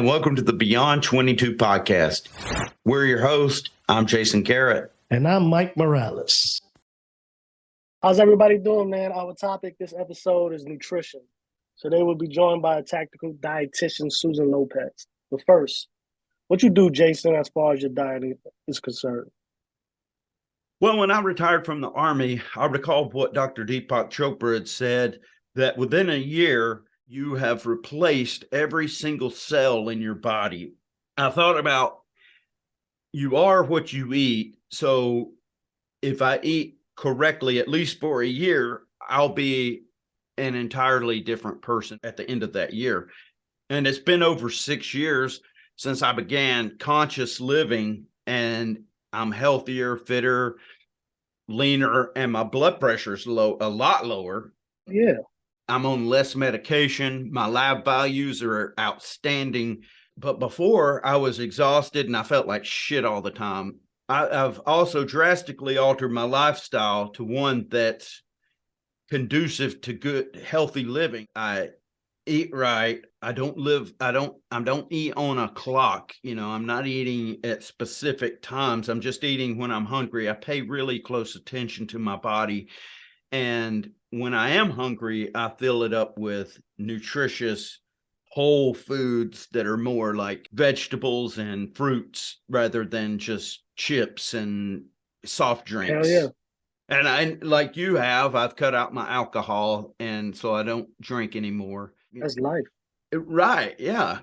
And welcome to the Beyond 22 podcast. We're your host. I'm Jason Garrett. And I'm Mike Morales. How's everybody doing, man? Our topic this episode is nutrition. So they will be joined by a Tactical Dietitian Susan Lopez. But first, what you do, Jason, as far as your diet is concerned? Well, when I retired from the Army, I recall what Dr. Deepak Chopra had said, that within a year, you have replaced every single cell in your body. I thought about, you are what you eat. So if I eat correctly, at least for a year, I'll be an entirely different person at the end of that year. And it's been over 6 years since I began conscious living, and I'm healthier, fitter, leaner, and my blood pressure is a lot lower. Yeah. I'm on less medication. My lab values are outstanding. But before, I was exhausted and I felt like shit all the time. I've also drastically altered my lifestyle to one that's conducive to good, healthy living. I eat right. I don't eat on a clock. I'm not eating at specific times. I'm just eating when I'm hungry. I pay really close attention to my body. And when I am hungry, I fill it up with nutritious whole foods that are more like vegetables and fruits rather than just chips and soft drinks. Hell yeah. And like you have, I've cut out my alcohol, and so I don't drink anymore. That's life. Right. Yeah.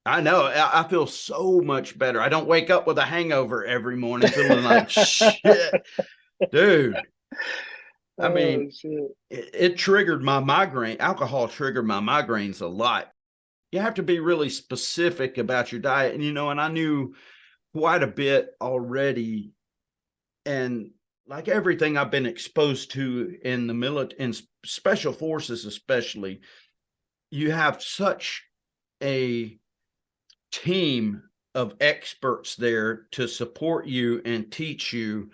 I know. I feel so much better. I don't wake up with a hangover every morning feeling like shit. Dude. I mean, it triggered my migraine. Alcohol triggered my migraines a lot. You have to be really specific about your diet. And, and I knew quite a bit already. And like everything I've been exposed to in the military, in special forces especially, you have such a team of experts there to support you and teach you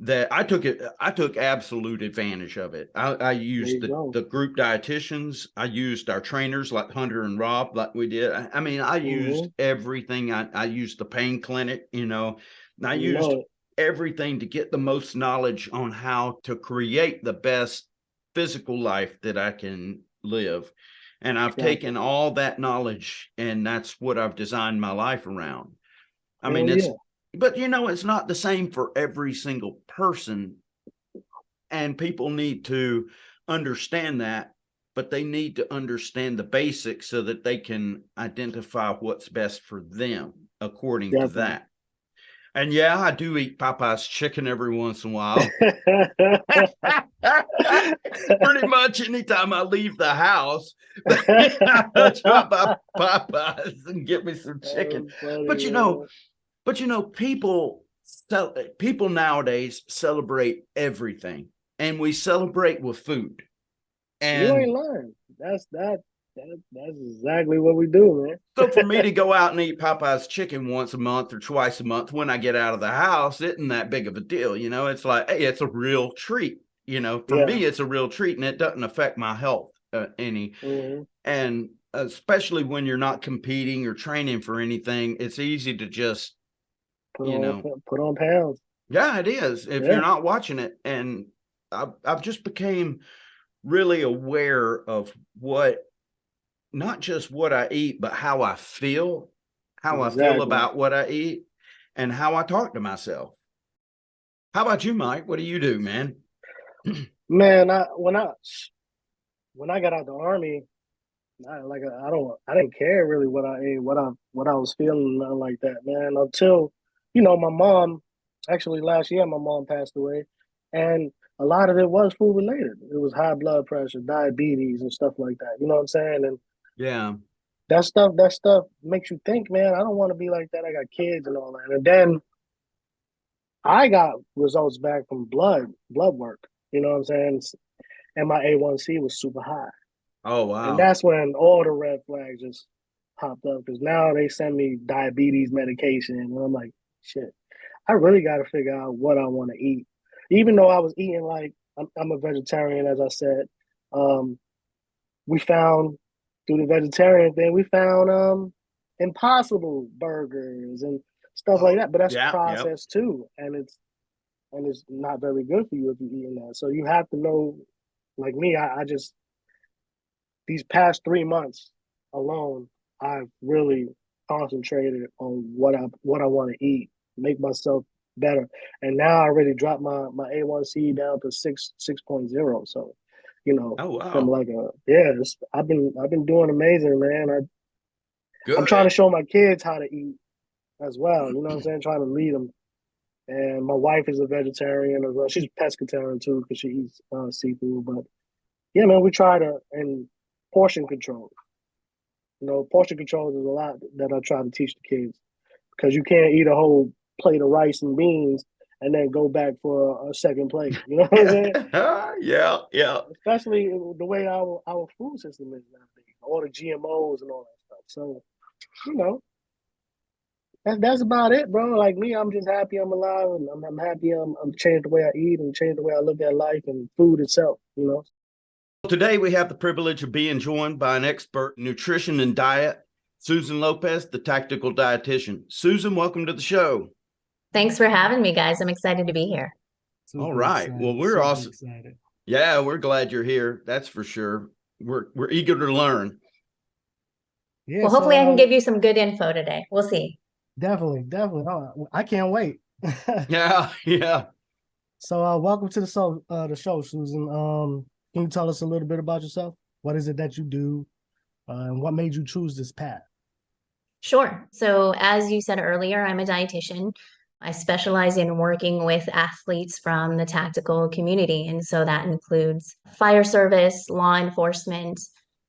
that I took absolute advantage of it. I used the group dietitians. I used our trainers like Hunter and Rob, like we did. I mean, I used everything. I used the pain clinic, I used everything to get the most knowledge on how to create the best physical life that I can live. And I've taken all that knowledge, and that's what I've designed my life around. I mean, but it's not the same for every single person, and people need to understand that, but they need to understand the basics so that they can identify what's best for them according to that. And yeah, I do eat Popeye's chicken every once in a while. Pretty much anytime I leave the house, I drop by Popeye's and get me some chicken. But people nowadays celebrate everything, and we celebrate with food. And you ain't lying. That's exactly what we do, man. So for me to go out and eat Popeye's chicken once a month or twice a month when I get out of the house isn't that big of a deal. It's like, hey, it's a real treat. For me, it's a real treat, and it doesn't affect my health any. And especially when you're not competing or training for anything, it's easy to just put on pounds. Yeah, it is. If you're not watching it. And I've just became really aware of not just what I eat, but how I feel, I feel about what I eat, and how I talk to myself. How about you, Mike? What do you do, man? Man, when I got out the Army, I didn't care really what I ate, what I was feeling, nothing like that, man. Until, my mom, actually last year, my mom passed away, and a lot of it was food related. It was high blood pressure, diabetes, and stuff like that. You know what I'm saying? And yeah, that stuff makes you think, man, I don't want to be like that. I got kids and all that. And then I got results back from blood work. You know what I'm saying? And my A1C was super high. Oh, wow. And that's when all the red flags just popped up, because now they send me diabetes medication. And I'm like, shit, I really got to figure out what I want to eat. Even though I was eating, like, I'm a vegetarian, as I said. We found, through the vegetarian thing, we found Impossible burgers and stuff like Oh, that. But that's yeah, yep. processed too, and it's not very good for you if you're eating that. So you have to know, like me, I just these past 3 months alone, I've really concentrated on what I want to eat, make myself better. And now I already dropped my A1C down to 6.0. So, Oh, from wow. like I've been doing amazing, man. I'm trying to Good. show my kids how to eat as well. You know what I'm saying? Trying to lead them. And my wife is a vegetarian as well. She's a pescatarian too because she eats seafood. But yeah, man, we try to and portion control. Portion control is a lot that I try to teach the kids because you can't eat a whole plate of rice and beans and then go back for a second plate. You know what I'm saying? Yeah, yeah. Especially the way our food system is nowadays, all the GMOs and all that stuff. So, you know, that's about it, bro. Like me, I'm just happy I'm alive, and I'm happy I'm changed the way I eat and changed the way I look at life and food itself. Today, we have the privilege of being joined by an expert in nutrition and diet, Susan Lopez, the Tactical Dietitian. Susan, welcome to the show. Thanks for having me, guys. I'm excited to be here. All Super right. excited, Well, we're super awesome. excited. Yeah, we're glad you're here. That's for sure. We're eager to learn. Yeah, Well, hopefully I can give you some good info today. We'll see. definitely. Oh, I can't wait. Yeah, yeah. So, welcome to the show, Susan. Can you tell us a little bit about yourself? What is it that you do, and what made you choose this path? Sure. So, as you said earlier, I'm a dietitian. I specialize in working with athletes from the tactical community. And so that includes fire service, law enforcement,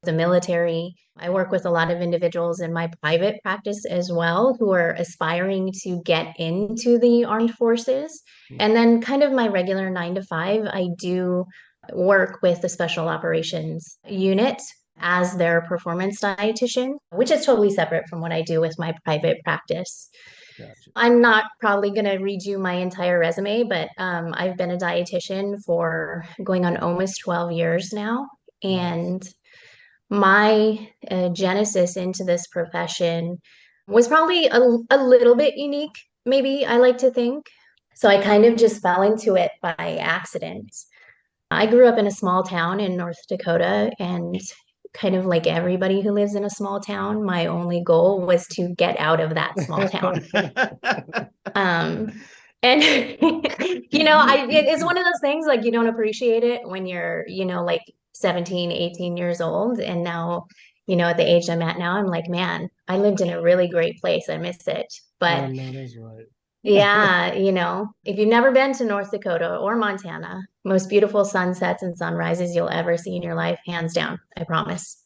the military. I work with a lot of individuals in my private practice as well who are aspiring to get into the armed forces. And then, kind of my regular 9 to 5, I do work with the special operations unit as their performance dietitian, which is totally separate from what I do with my private practice. Gotcha. I'm not probably going to read you my entire resume, but I've been a dietitian for going on almost 12 years now. And my genesis into this profession was probably a little bit unique, maybe I like to think. So I kind of just fell into it by accident. I grew up in a small town in North Dakota, and kind of like everybody who lives in a small town, my only goal was to get out of that small town. Um, and it's one of those things like you don't appreciate it when you're, like 17, 18 years old. And now, at the age I'm at now, I'm like, man, I lived in a really great place. I miss it. But No, that's right. yeah, if you've never been to North Dakota or Montana, most beautiful sunsets and sunrises you'll ever see in your life, hands down, I promise.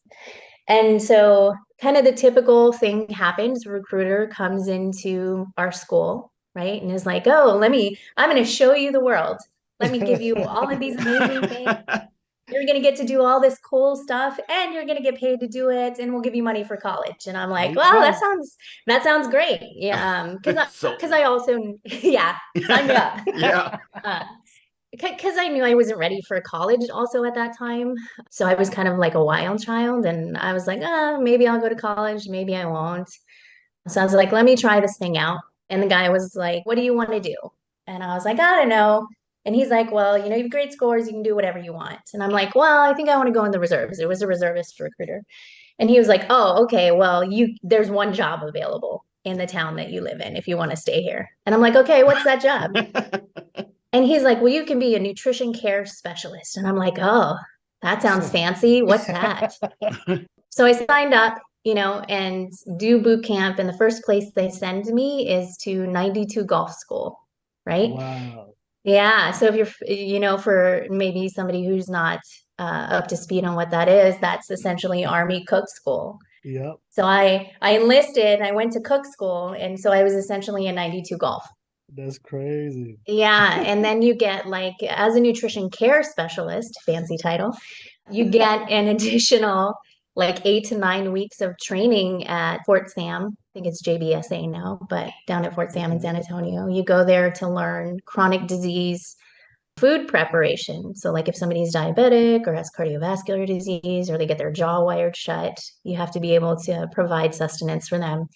And so, kind of the typical thing happens, recruiter comes into our school, right? And is like, oh, I'm going to show you the world. Let me give you all of these amazing things. You're going to get to do all this cool stuff and you're going to get paid to do it and we'll give you money for college. And I'm like, well, that sounds great. Yeah. Cause I also, yeah, sign me up. Yeah. Because I knew I wasn't ready for college also at that time. So I was kind of like a wild child and I was like, maybe I'll go to college, maybe I won't. So I was like, let me try this thing out. And the guy was like, what do you want to do? And I was like, I don't know. And he's like, well, you have great scores, you can do whatever you want. And I'm like, well, I think I want to go in the reserves. It was a reservist recruiter. And he was like, oh, okay, well, there's one job available in the town that you live in if you want to stay here. And I'm like, okay, what's that job? And he's like, well, you can be a nutrition care specialist. And I'm like, oh, that sounds fancy. What's that? So I signed up, and do boot camp. And the first place they send me is to 92 golf school, right? Wow. Yeah. So if you're, for maybe somebody who's not up to speed on what that is, that's essentially Army cook school. Yep. So I enlisted, I went to cook school. And so I was essentially a 92 golf. That's crazy. Yeah. And then you get like, as a nutrition care specialist, fancy title, you get an additional like 8 to 9 weeks of training at Fort Sam. I think it's JBSA now, but down at Fort Sam in San Antonio. You go there to learn chronic disease food preparation. So like if somebody's diabetic or has cardiovascular disease or they get their jaw wired shut, you have to be able to provide sustenance for them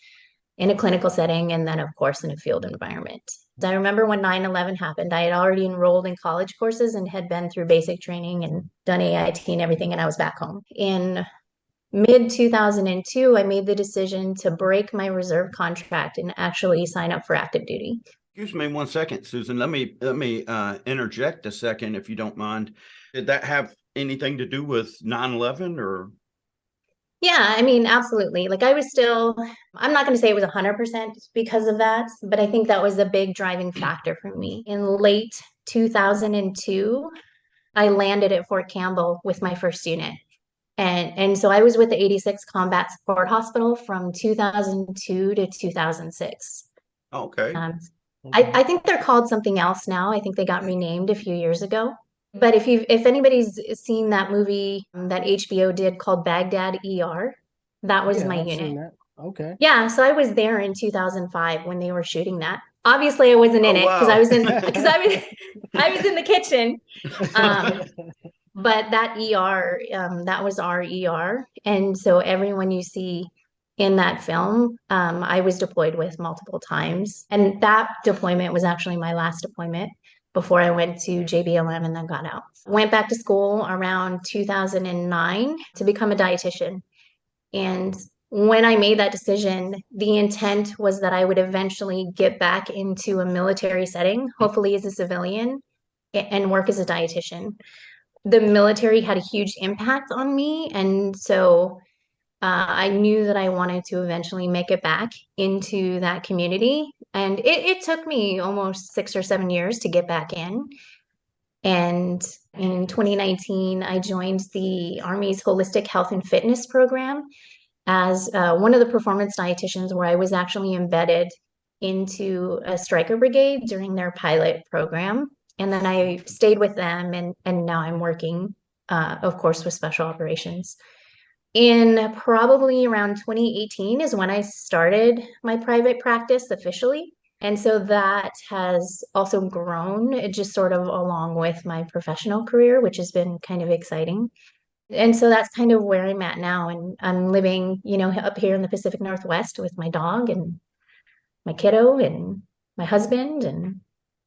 in a clinical setting, and then of course in a field environment. I remember when 9/11 happened, I had already enrolled in college courses and had been through basic training and done AIT and everything, and I was back home. In mid 2002, I made the decision to break my reserve contract and actually sign up for active duty. Excuse me one second, Susan. Let me interject a second, if you don't mind. Did that have anything to do with 9/11 or? Yeah, I mean, absolutely. Like I was still, I'm not going to say it was 100% because of that, but I think that was a big driving factor for me. In late 2002, I landed at Fort Campbell with my first unit. And so I was with the 86th Combat Support Hospital from 2002 to 2006. Okay. I think they're called something else now. I think they got renamed a few years ago. But if anybody's seen that movie that HBO did called Baghdad ER, that was my I've unit. seen that. Okay. Yeah, so I was there in 2005 when they were shooting that. Obviously, I wasn't in it because I was in I was in the kitchen. But that ER, that was our ER, and so everyone you see in that film, I was deployed with multiple times, and that deployment was actually my last deployment before I went to JBLM and then got out. Went back to school around 2009 to become a dietitian. And when I made that decision, the intent was that I would eventually get back into a military setting, hopefully as a civilian, and work as a dietitian. The military had a huge impact on me. And so I knew that I wanted to eventually make it back into that community. And it took me almost 6 or 7 years to get back in. And in 2019, I joined the Army's Holistic Health and Fitness program as one of the performance dietitians, where I was actually embedded into a striker brigade during their pilot program. And then I stayed with them, and now I'm working, of course, with special operations. In probably around 2018 is when I started my private practice officially. And so that has also grown just sort of along with my professional career, which has been kind of exciting. And so that's kind of where I'm at now. And I'm living, up here in the Pacific Northwest with my dog and my kiddo and my husband. And,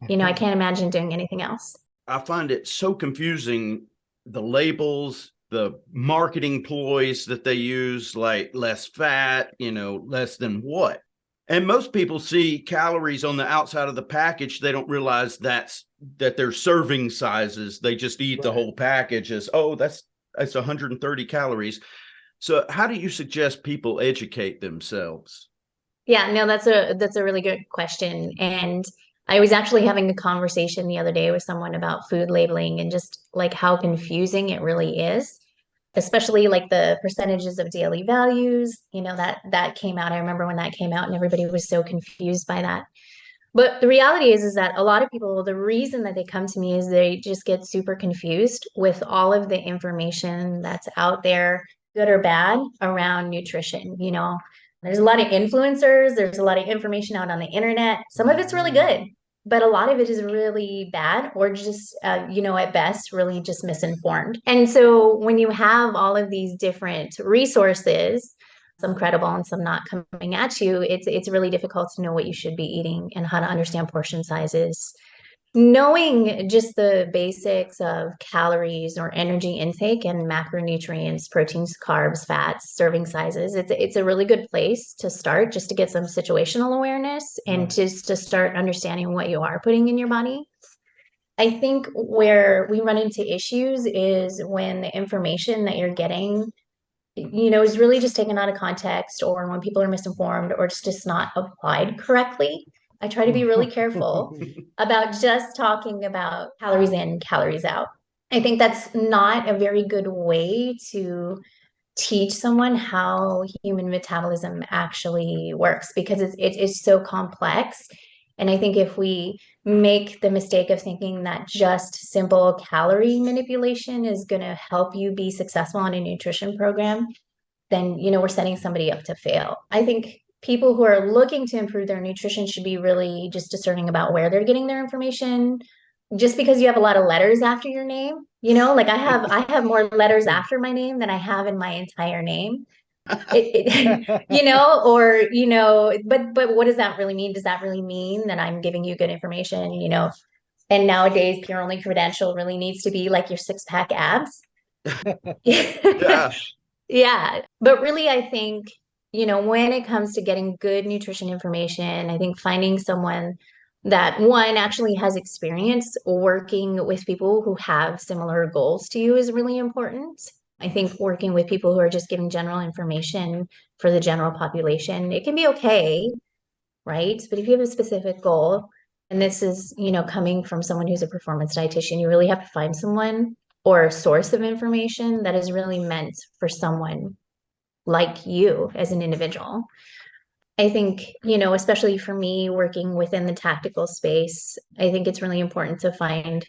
I can't imagine doing anything else. I find it so confusing, the labels, the marketing ploys that they use, like less fat, less than what? And most people see calories on the outside of the package. They don't realize that they're serving sizes. They just eat the whole package as, oh, that's 130 calories. So how do you suggest people educate themselves? Yeah, no, that's a really good question. And I was actually having a conversation the other day with someone about food labeling and just like how confusing it really is, especially like the percentages of daily values, that came out. I remember when that came out and everybody was so confused by that. But the reality is that a lot of people, the reason that they come to me is they just get super confused with all of the information that's out there, good or bad, around nutrition. There's a lot of influencers, there's a lot of information out on the internet. Some of it's really good, but a lot of it is really bad or just, at best, really just misinformed. And so when you have all of these different resources, some credible and some not coming at you, it's really difficult to know what you should be eating and how to understand portion sizes. Knowing just the basics of calories or energy intake and macronutrients, proteins, carbs, fats, serving sizes, it's a really good place to start, just to get some situational awareness and just to start understanding what you are putting in your body. I think where we run into issues is when the information that you're getting is really just taken out of context, or when people are misinformed, or it's just not applied correctly. I try to be really careful about just talking about calories in, calories out. I think that's not a very good way to teach someone how human metabolism actually works, because it's so complex. And I think if we make the mistake of thinking that just simple calorie manipulation is going to help you be successful on a nutrition program, then, we're setting somebody up to fail. I think people who are looking to improve their nutrition should be really just discerning about where they're getting their information, just because you have a lot of letters after your name, like I have more letters after my name than I have in my entire name. But what does that really mean? Does that really mean that I'm giving you good information? And nowadays, your only credential really needs to be like your six-pack abs. Yeah. Yeah. But really, I think, when it comes to getting good nutrition information, I think finding someone that one actually has experience working with people who have similar goals to you is really important. I think working with people who are just giving general information for the general population, it can be okay, right? But if you have a specific goal, and this is, coming from someone who's a performance dietitian, you really have to find someone or a source of information that is really meant for someone like you as an individual. I think, especially for me working within the tactical space, I think it's really important to find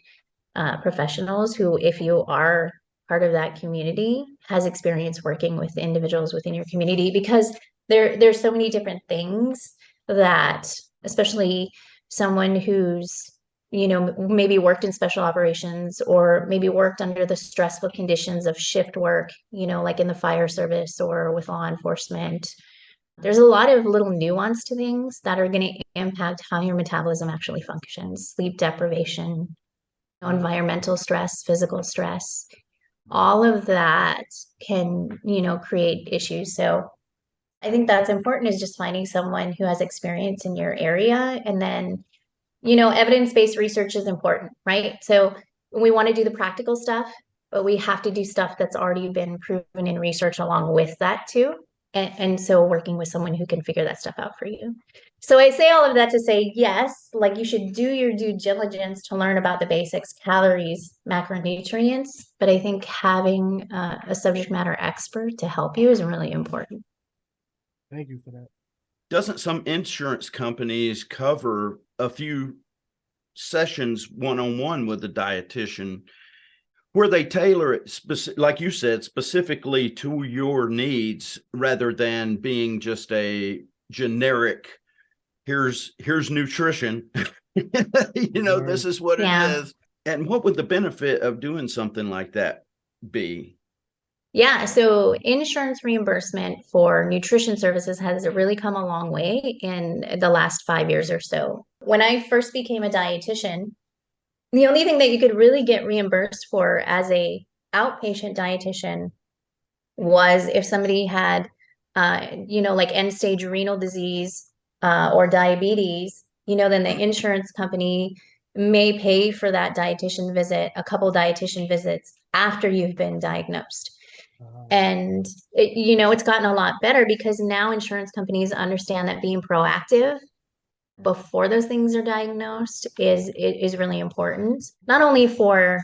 professionals who, if you are part of that community, has experience working with individuals within your community, because there's so many different things that, especially someone who's, maybe worked in special operations or maybe worked under the stressful conditions of shift work, like in the fire service or with law enforcement. There's a lot of little nuance to things that are going to impact how your metabolism actually functions. Sleep deprivation, environmental stress, physical stress, all of that can, create issues. So I think that's important, is just finding someone who has experience in your area. And then, evidence-based research is important, right? So we want to do the practical stuff, but we have to do stuff that's already been proven in research along with that too. And so working with someone who can figure that stuff out for you. So I say all of that to say, yes, like you should do your due diligence to learn about the basics, calories, macronutrients, but I think having a subject matter expert to help you is really important. Thank you for that. Doesn't some insurance companies cover a few sessions one-on-one with the dietitian where they tailor it, like you said, specifically to your needs, rather than being just a generic, here's nutrition, this is what it is. And what would the benefit of doing something like that be? Yeah, so insurance reimbursement for nutrition services has really come a long way in the last 5 years or so. When I first became a dietitian, the only thing that you could really get reimbursed for as a outpatient dietitian was if somebody had, like end stage renal disease or diabetes, then the insurance company may pay for that dietitian visit, a couple dietitian visits after you've been diagnosed. And it's gotten a lot better because now insurance companies understand that being proactive before those things are diagnosed is really important, not only for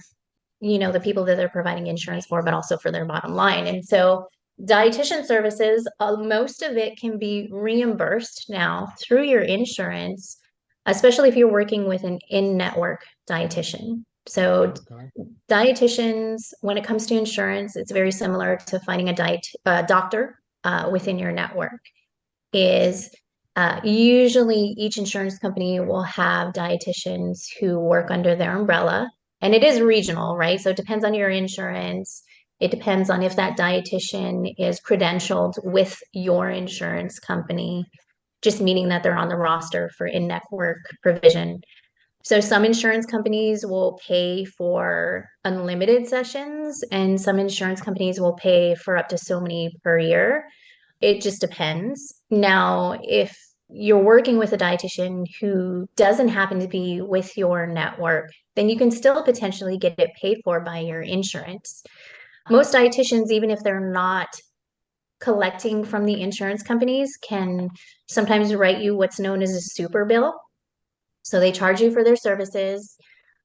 the people that they're providing insurance for, but also for their bottom line. And so dietitian services, most of it can be reimbursed now through your insurance, especially if you're working with an in-network dietitian. So dietitians, when it comes to insurance, it's very similar to finding a doctor within your network. Is usually each insurance company will have dietitians who work under their umbrella, and it is regional, right? So it depends on your insurance. It depends on if that dietitian is credentialed with your insurance company, just meaning that they're on the roster for in-network provision. So some insurance companies will pay for unlimited sessions, and some insurance companies will pay for up to so many per year. It just depends. Now, if you're working with a dietitian who doesn't happen to be with your network, then you can still potentially get it paid for by your insurance. Most dietitians, even if they're not collecting from the insurance companies, can sometimes write you what's known as a super bill. So they charge you for their services.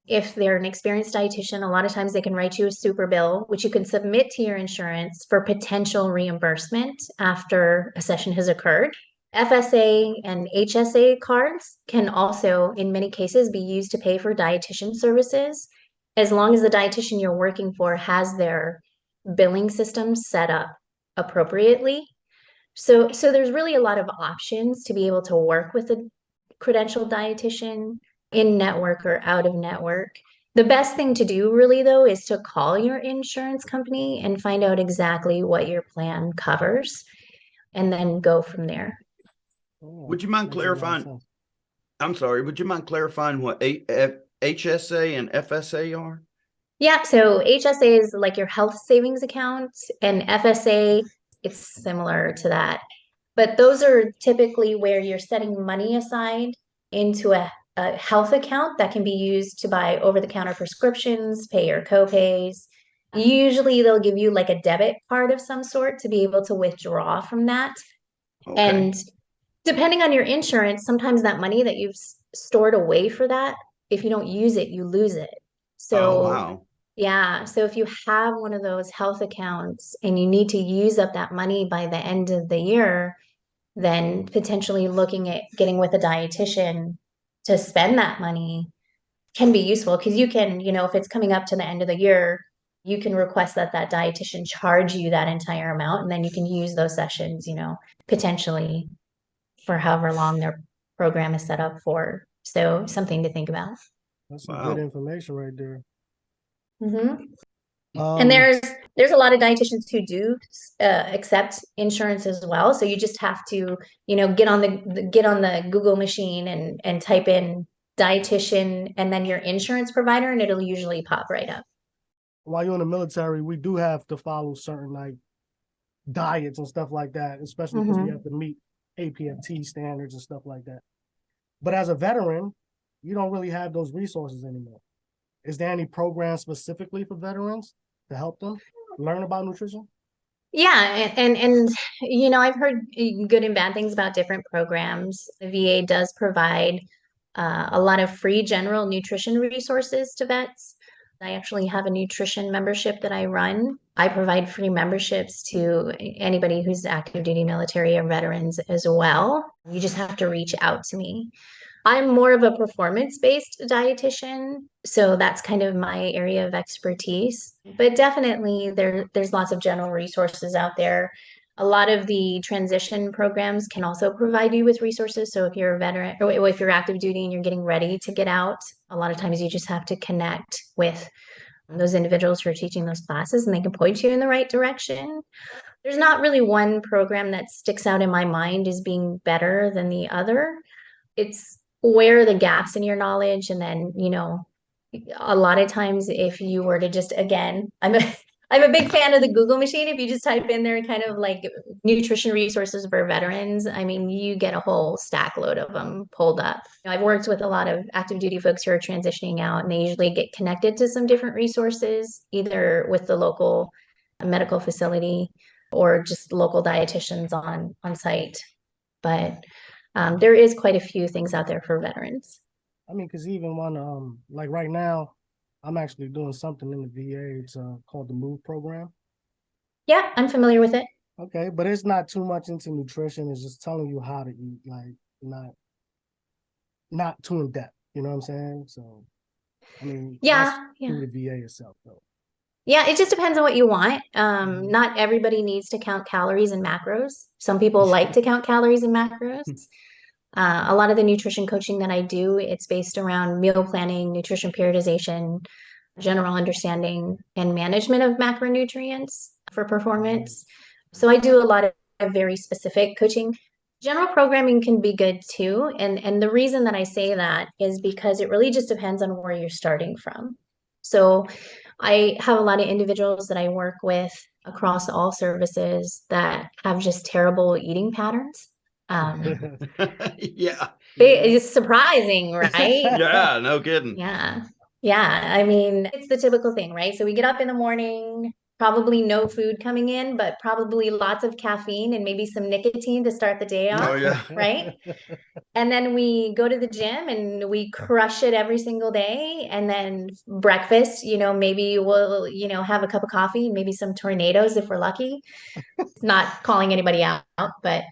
If they're an experienced dietitian, a lot of times they can write you a super bill, which you can submit to your insurance for potential reimbursement after a session has occurred. FSA and HSA cards can also, in many cases, be used to pay for dietitian services, as long as the dietitian you're working for has their billing system set up appropriately. So there's really a lot of options to be able to work with a credentialed dietitian in network or out of network. The best thing to do really though is to call your insurance company and find out exactly what your plan covers and then go from there. Would you mind clarifying? I'm sorry, would you mind clarifying what HSA and FSA are? Yeah, so HSA is like your health savings account, and FSA, it's similar to that. But those are typically where you're setting money aside into a health account that can be used to buy over-the-counter prescriptions, pay your co-pays. Usually they'll give you like a debit card of some sort to be able to withdraw from that. Okay. And depending on your insurance, sometimes that money that you've stored away for that, if you don't use it, you lose it. Oh, So wow. yeah, so if you have one of those health accounts and you need to use up that money by the end of the year, then potentially looking at getting with a dietitian to spend that money can be useful because you can, if it's coming up to the end of the year, you can request that that dietitian charge you that entire amount, and then you can use those sessions, potentially for however long their program is set up for. So something to think about. That's some Wow. good information right there. Mm-hmm. And there's a lot of dietitians who do accept insurance as well. So you just have to, get on the Google machine and type in dietitian and then your insurance provider, and it'll usually pop right up. While you're in the military, we do have to follow certain like diets and stuff like that, especially because we have to meet APFT standards and stuff like that. But as a veteran, you don't really have those resources anymore. Is there any program specifically for veterans to help them learn about nutrition? Yeah, and I've heard good and bad things about different programs. The VA does provide a lot of free general nutrition resources to vets. I actually have a nutrition membership that I run. I provide free memberships to anybody who's active duty military or veterans as well. You just have to reach out to me. I'm more of a performance-based dietitian, so that's kind of my area of expertise. But definitely there's lots of general resources out there. A lot of the transition programs can also provide you with resources. So if you're a veteran or if you're active duty and you're getting ready to get out, a lot of times you just have to connect with those individuals who are teaching those classes and they can point you in the right direction. There's not really one program that sticks out in my mind as being better than the other. It's where are the gaps in your knowledge, and then a lot of times if you were to just again I'm a big fan of the Google machine. If you just type in there kind of like nutrition resources for veterans, I mean, you get a whole stack load of them pulled up. I've worked with a lot of active duty folks who are transitioning out, and they usually get connected to some different resources, either with the local medical facility or just local dietitians on site. But there is quite a few things out there for veterans. I mean, because even one, like right now, I'm actually doing something in the VA. It's called the MOVE program. Yeah, I'm familiar with it. Okay, but it's not too much into nutrition. It's just telling you how to eat, like not too in depth. You know what I'm saying? So, I mean, that's through the VA itself, though. Yeah, it just depends on what you want. Not everybody needs to count calories and macros. Some people like to count calories and macros. A lot of the nutrition coaching that I do, it's based around meal planning, nutrition periodization, general understanding, and management of macronutrients for performance. So I do a lot of very specific coaching. General programming can be good too. And the reason that I say that is because it really just depends on where you're starting from. So I have a lot of individuals that I work with across all services that have just terrible eating patterns. Yeah. It's surprising, right? Yeah, no kidding. Yeah. Yeah. I mean, it's the typical thing, right? So we get up in the morning, probably no food coming in, but probably lots of caffeine and maybe some nicotine to start the day off. Oh, yeah. Right. And then we go to the gym and we crush it every single day. And then breakfast, maybe we'll, have a cup of coffee, maybe some tornadoes if we're lucky. Not calling anybody out, but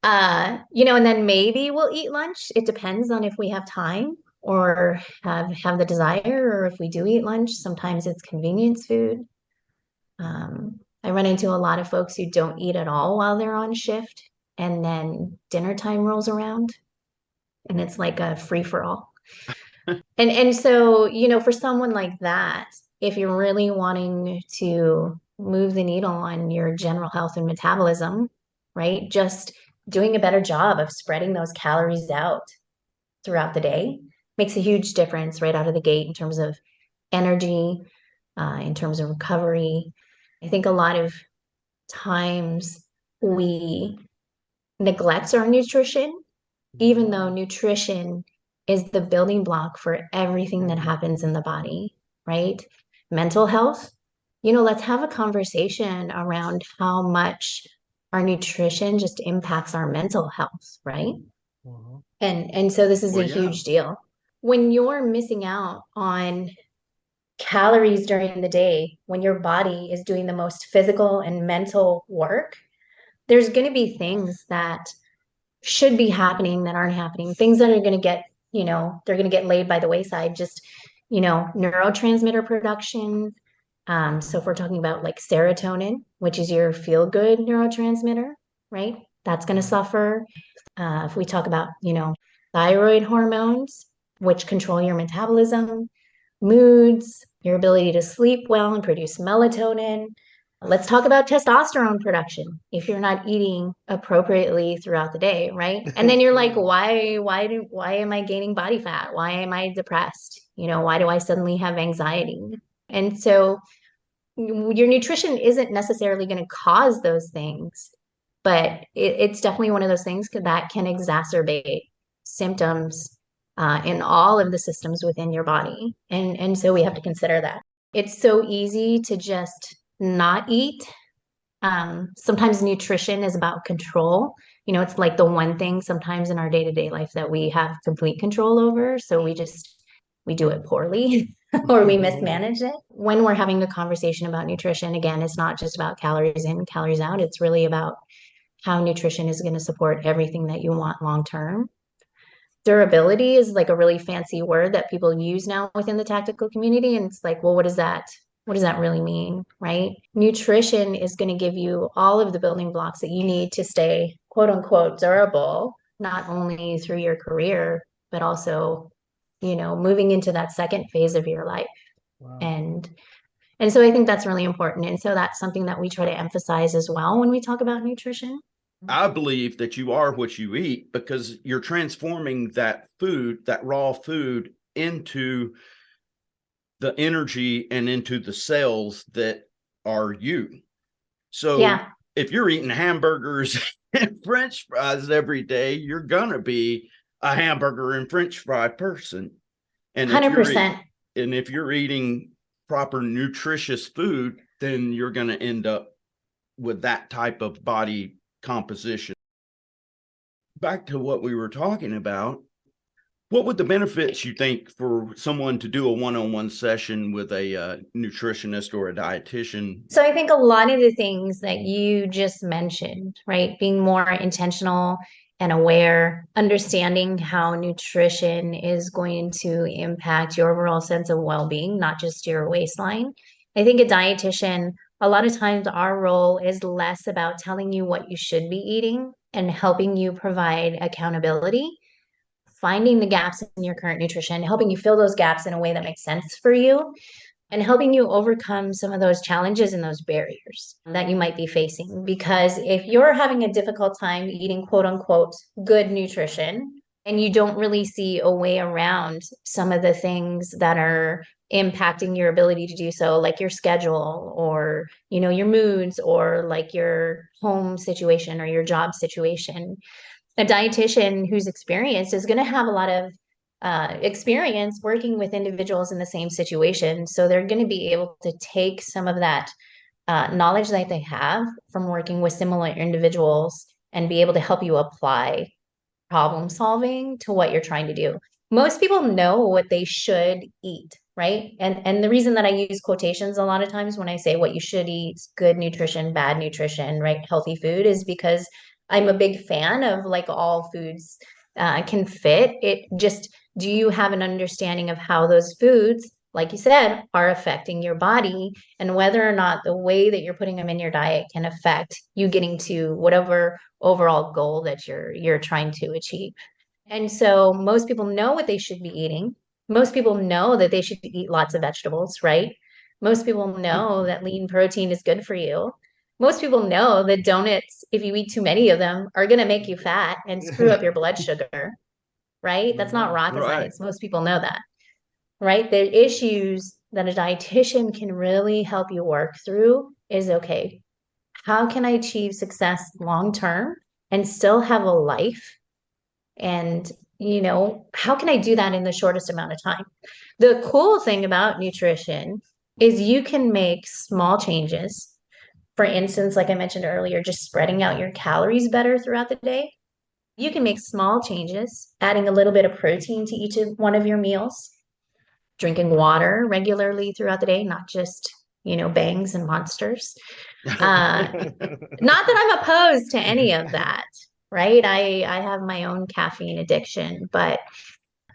and then maybe we'll eat lunch. It depends on if we have time or have the desire, or if we do eat lunch, sometimes it's convenience food. I run into a lot of folks who don't eat at all while they're on shift, and then dinner time rolls around and it's like a free for all. And so, for someone like that, if you're really wanting to move the needle on your general health and metabolism, right? Just doing a better job of spreading those calories out throughout the day makes a huge difference right out of the gate in terms of energy, in terms of recovery. I think a lot of times we neglect our nutrition, even though nutrition is the building block for everything that happens in the body, right? Mental health, let's have a conversation around how much our nutrition just impacts our mental health, right? Mhm. And so this is a Well, yeah. huge deal. When you're missing out on calories during the day, when your body is doing the most physical and mental work, there's going to be things that should be happening that aren't happening, things that are going to get, they're going to get laid by the wayside, just, neurotransmitter production. So if we're talking about like serotonin, which is your feel good neurotransmitter, right? That's going to suffer. If we talk about, thyroid hormones, which control your metabolism, moods, your ability to sleep well and produce melatonin. Let's talk about testosterone production if you're not eating appropriately throughout the day, right? And then you're like, why am I gaining body fat? Why am I depressed? Why do I suddenly have anxiety? And so your nutrition isn't necessarily going to cause those things, but it's definitely one of those things that can exacerbate symptoms in all of the systems within your body. And so we have to consider that. It's so easy to just not eat. Sometimes nutrition is about control. It's like the one thing sometimes in our day-to-day life that we have complete control over. So we do it poorly or we mismanage it. When we're having a conversation about nutrition, again, it's not just about calories in, calories out. It's really about how nutrition is going to support everything that you want long term. Durability is like a really fancy word that people use now within the tactical community. And it's like, well, what does that really mean, right? Nutrition is going to give you all of the building blocks that you need to stay quote unquote durable, not only through your career, but also, moving into that second phase of your life. Wow. And so I think that's really important. And so that's something that we try to emphasize as well when we talk about nutrition. I believe that you are what you eat because you're transforming that food, that raw food, into the energy and into the cells that are you. So Yeah. if you're eating hamburgers and French fries every day, you're going to be a hamburger and French fry person. And 100%. if you're eating proper nutritious food, then you're going to end up with that type of body composition. Back to what we were talking about, what would the benefits you think for someone to do a one-on-one session with a nutritionist or a dietitian? So I think a lot of the things that you just mentioned, right? Being more intentional and aware, understanding how nutrition is going to impact your overall sense of well-being, not just your waistline. I think a dietitian, a lot of times our role is less about telling you what you should be eating and helping you provide accountability, finding the gaps in your current nutrition, helping you fill those gaps in a way that makes sense for you, and helping you overcome some of those challenges and those barriers that you might be facing. Because if you're having a difficult time eating quote unquote good nutrition and you don't really see a way around some of the things that are impacting your ability to do so, like your schedule or your moods or like your home situation or your job situation, a dietitian who's experienced is going to have a lot of experience working with individuals in the same situation. So they're going to be able to take some of that knowledge that they have from working with similar individuals and be able to help you apply problem solving to what you're trying to do. Most people know what they should eat, right? And the reason that I use quotations a lot of times when I say what you should eat, good nutrition, bad nutrition, right? Healthy food is because I'm a big fan of like all foods can fit. It just, do you have an understanding of how those foods, like you said, are affecting your body and whether or not the way that you're putting them in your diet can affect you getting to whatever overall goal that you're trying to achieve. And so most people know what they should be eating. Most people know that they should eat lots of vegetables, right? Most people know that lean protein is good for you. Most people know that donuts, if you eat too many of them, are going to make you fat and screw up your blood sugar, right? That's not rocket Right. science. Most people know that, right? The issues that a dietitian can really help you work through is, okay, how can I achieve success long term and still have a life? And, how can I do that in the shortest amount of time? The cool thing about nutrition is you can make small changes. For instance, like I mentioned earlier, just spreading out your calories better throughout the day. You can make small changes, adding a little bit of protein to each of one of your meals, drinking water regularly throughout the day, not just, bangs and monsters. Uh, Not that I'm opposed to any of that, right? I have my own caffeine addiction, but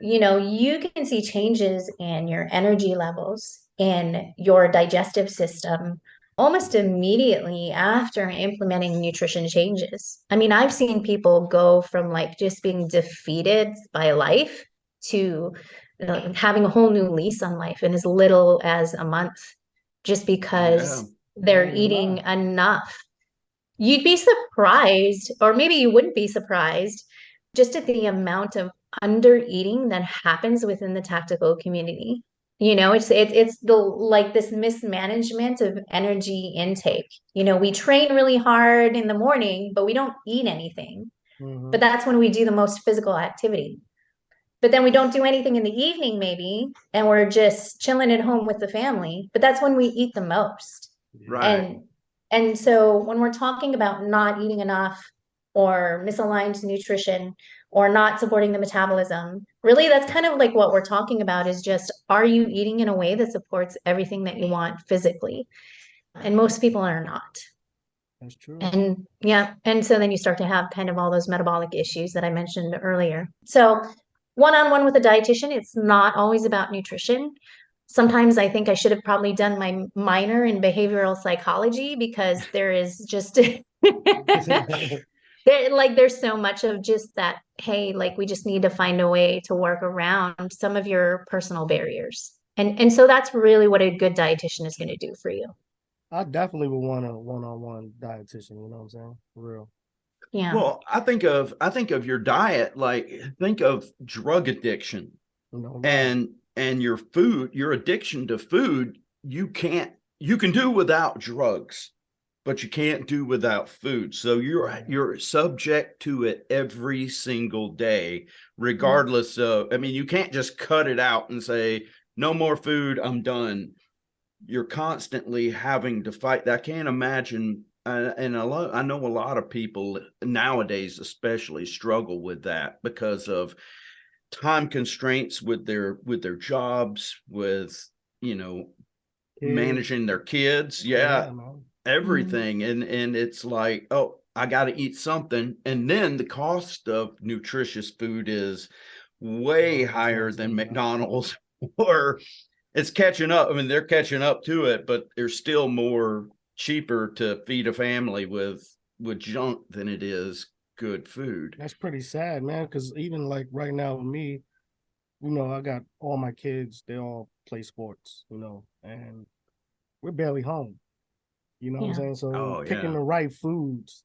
you can see changes in your energy levels, in your digestive system almost immediately after implementing nutrition changes. I mean, I've seen people go from like just being defeated by life to having a whole new lease on life in as little as a month, just Yeah. because they're eating enough. You'd be surprised, or maybe you wouldn't be surprised, just at the amount of under eating that happens within the tactical community. It's the like this mismanagement of energy intake. We train really hard in the morning, but we don't eat anything. But that's when we do the most physical activity. But then we don't do anything in the evening, maybe, and we're just chilling at home with the family. But that's when we eat the most. Right. And so when we're talking about not eating enough or misaligned nutrition or not supporting the metabolism, really that's kind of like what we're talking about is just, are you eating in a way that supports everything that you want physically? And most people are not. That's true. And yeah, and so then you start to have kind of all those metabolic issues that I mentioned earlier. So one-on-one with a dietitian, it's not always about nutrition. Sometimes I think I should have probably done my minor in behavioral psychology, because there is just there's so much of just that, hey, like we just need to find a way to work around some of your personal barriers. And so that's really what a good dietitian is going to do for you. I definitely would want a one-on-one dietitian, you know what I'm saying? For real. Yeah. Well, I think of your diet, like think of drug addiction and your food, your addiction to food. You can do without drugs, but you can't do without food. So you're subject to it every single day, regardless of, I mean, you can't just cut it out and say, no more food, I'm done. You're constantly having to fight. I can't imagine. And I know a lot of people nowadays, especially, struggle with that because of time constraints with their jobs, with managing their kids. Yeah, everything. And it's like, oh, I got to eat something. And then the cost of nutritious food is way higher than McDonald's, or it's catching up. I mean, they're catching up to it, but they're still more cheaper to feed a family with junk than it is good food. That's pretty sad, man, because even like right now with me, I got all my kids, they all play sports, and we're barely home. You know what I'm saying? So picking the right foods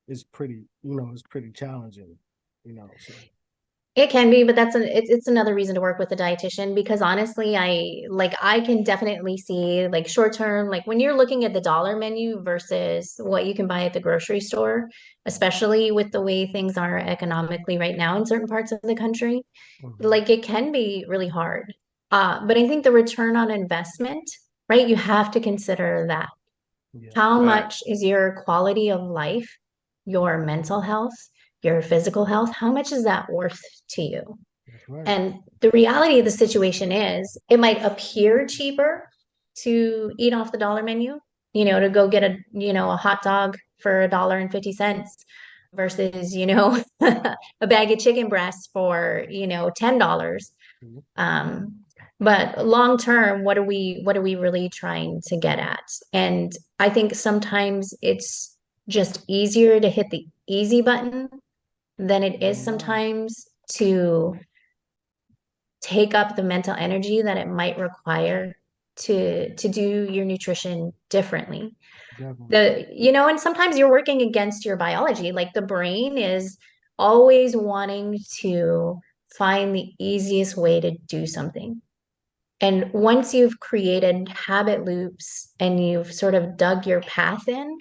is pretty, is pretty challenging, so. It can be, but it's another reason to work with a dietitian, because honestly, I can definitely see like short term, like when you're looking at the dollar menu versus what you can buy at the grocery store, especially with the way things are economically right now in certain parts of the country, like it can be really hard. But I think the return on investment, right? You have to consider that. How much is your quality of life, your mental health, your physical health? How much is that worth to you? And the reality of the situation is it might appear cheaper to eat off the dollar menu, to go get a hot dog for $1.50 versus, a bag of chicken breasts for, $10. But long term, what are we really trying to get at? And I think sometimes it's just easier to hit the easy button than it is sometimes to take up the mental energy that it might require to do your nutrition differently. Definitely. And sometimes you're working against your biology. Like the brain is always wanting to find the easiest way to do something. And once you've created habit loops and you've sort of dug your path in,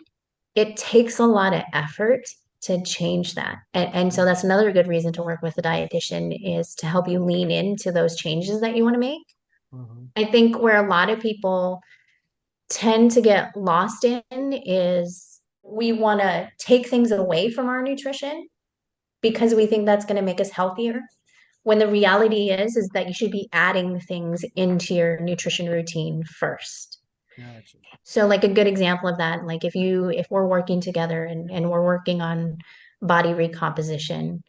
it takes a lot of effort to change that. And so that's another good reason to work with a dietitian, is to help you lean into those changes that you want to make. Mm-hmm. I think where a lot of people tend to get lost in is we want to take things away from our nutrition because we think that's going to make us healthier. When the reality is that you should be adding things into your nutrition routine first. Gotcha. So like a good example of that, like if we're working together and we're working on body recomposition,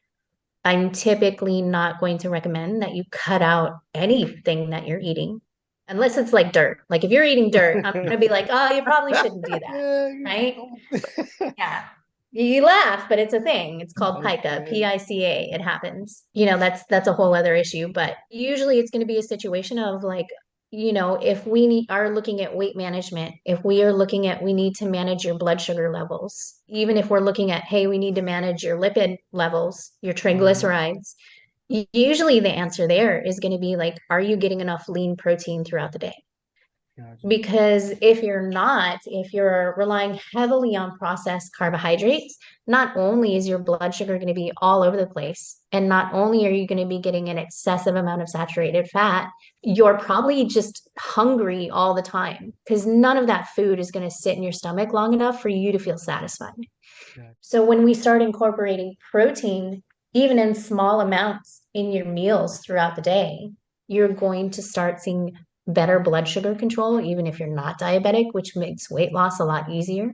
I'm typically not going to recommend that you cut out anything that you're eating unless it's like dirt. Like if you're eating dirt, I'm gonna be like, oh, you probably shouldn't do that, right? Yeah. You laugh, but it's a thing. It's called pica, Pica. It happens. That's a whole other issue. But usually it's going to be a situation of like, if are looking at weight management, if we are looking at we need to manage your blood sugar levels, even if we're looking at, hey, we need to manage your lipid levels, your triglycerides, usually the answer there is going to be like, are you getting enough lean protein throughout the day? Gotcha. Because if you're relying heavily on processed carbohydrates, not only is your blood sugar going to be all over the place, and not only are you going to be getting an excessive amount of saturated fat, you're probably just hungry all the time because none of that food is going to sit in your stomach long enough for you to feel satisfied. Gotcha. So when we start incorporating protein, even in small amounts in your meals throughout the day, you're going to start seeing better blood sugar control, even if you're not diabetic, which makes weight loss a lot easier.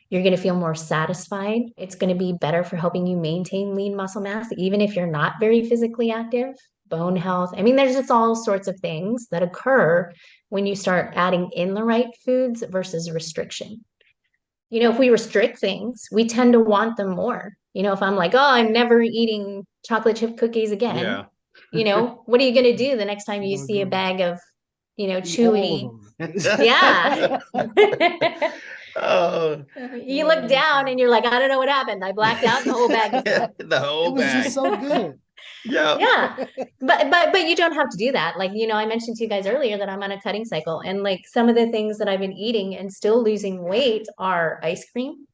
You're going to feel more satisfied. It's going to be better for helping you maintain lean muscle mass, even if you're not very physically active, bone health. I mean, there's just all sorts of things that occur when you start adding in the right foods versus restriction. If we restrict things, we tend to want them more. If I'm like, oh, I'm never eating chocolate chip cookies again, what are you going to do the next time you see a bag of Eat all of chewy. them. Yeah. Oh, You look down and you're like, I don't know what happened. I blacked out and the whole bag is gone. the whole It was bag. just so good. Yeah. Yeah. But you don't have to do that. Like, I mentioned to you guys earlier that I'm on a cutting cycle, and like some of the things that I've been eating and still losing weight are ice cream.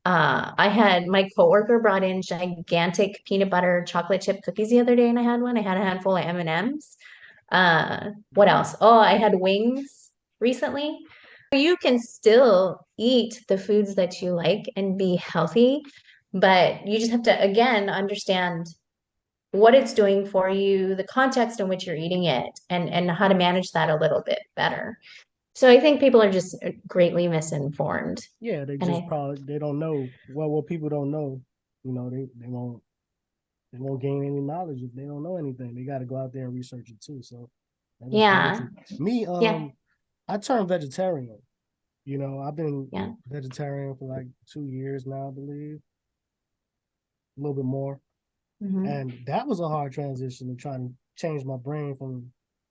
I had my coworker brought in gigantic peanut butter chocolate chip cookies the other day, and I had one. I had a handful of M&Ms. What else? Oh, I had wings recently. You can still eat the foods that you like and be healthy, but you just have to, again, understand what it's doing for you, the context in which you're eating it, and how to manage that a little bit better. So I think people are just greatly misinformed. Yeah, they just probably they don't know. Well, what people don't know, they won't gain any knowledge if they don't know anything. They got to go out there and research it too. So yeah, me, yeah, I turned vegetarian. I've been yeah. vegetarian for like 2 years now, I believe, a little bit more. Mhm. And that was a hard transition to try to change my brain from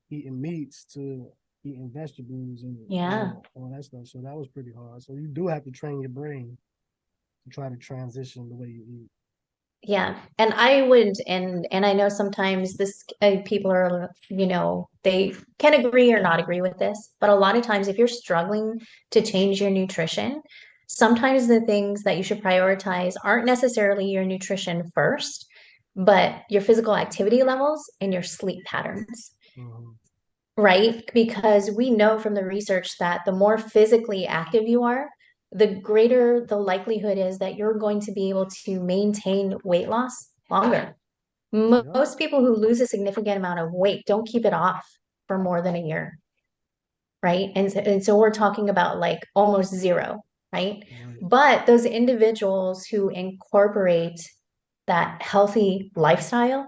eating meats to eating vegetables and Yeah. all that stuff. So that was pretty hard. So you do have to train your brain to try to transition the way you eat. Yeah, and I would, and I know sometimes this people are, they can agree or not agree with this, but a lot of times if you're struggling to change your nutrition, sometimes the things that you should prioritize aren't necessarily your nutrition first, but your physical activity levels and your sleep patterns. Mm-hmm. Right? Because we know from the research that the more physically active you are, the greater the likelihood is that you're going to be able to maintain weight loss longer. Most people who lose a significant amount of weight don't keep it off for more than a year, right? And so we're talking about like almost zero, right? But those individuals who incorporate that healthy lifestyle,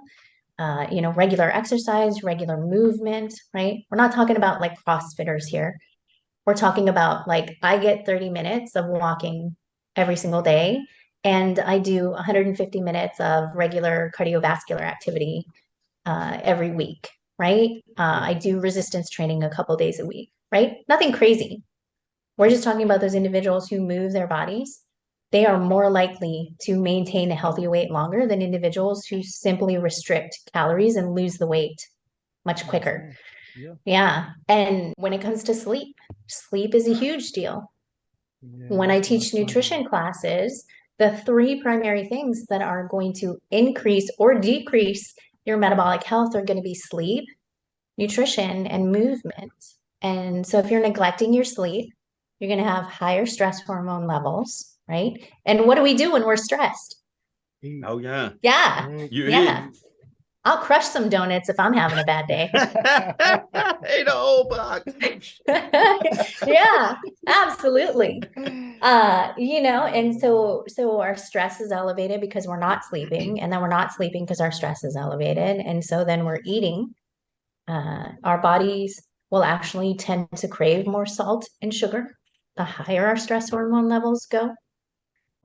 regular exercise, regular movement, right? We're not talking about like CrossFitters here. We're talking about like I get 30 minutes of walking every single day, and I do 150 minutes of regular cardiovascular activity every week, right? I do resistance training a couple days a week, right? Nothing crazy. We're just talking about those individuals who move their bodies. They are more likely to maintain a healthy weight longer than individuals who simply restrict calories and lose the weight much quicker. Yeah. And when it comes to sleep, sleep is a huge deal. When I teach nutrition classes, the three primary things that are going to increase or decrease your metabolic health are going to be sleep, nutrition, and movement. And so if you're neglecting your sleep, you're going to have higher stress hormone levels, right? And what do we do when we're stressed? Oh, yeah. Yeah. You Yeah. I'll crush some donuts if I'm having a bad day. Ate a whole box. Yeah, absolutely. And so our stress is elevated because we're not sleeping, and then we're not sleeping because our stress is elevated. And so then we're eating. Our bodies will actually tend to crave more salt and sugar the higher our stress hormone levels go.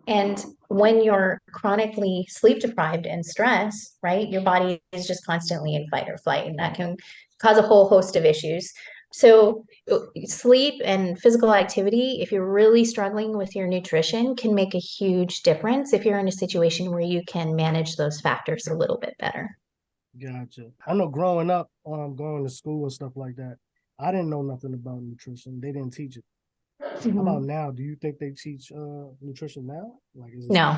And when you're chronically sleep deprived and stressed, right, your body is just constantly in fight or flight, and that can cause a whole host of issues. So sleep and physical activity, if you're really struggling with your nutrition, can make a huge difference if you're in a situation where you can manage those factors a little bit better. Gotcha. I know growing up, going to school and stuff like that, I didn't know nothing about nutrition. They didn't teach it. How about now? Do you think they teach nutrition now? Like, is it No.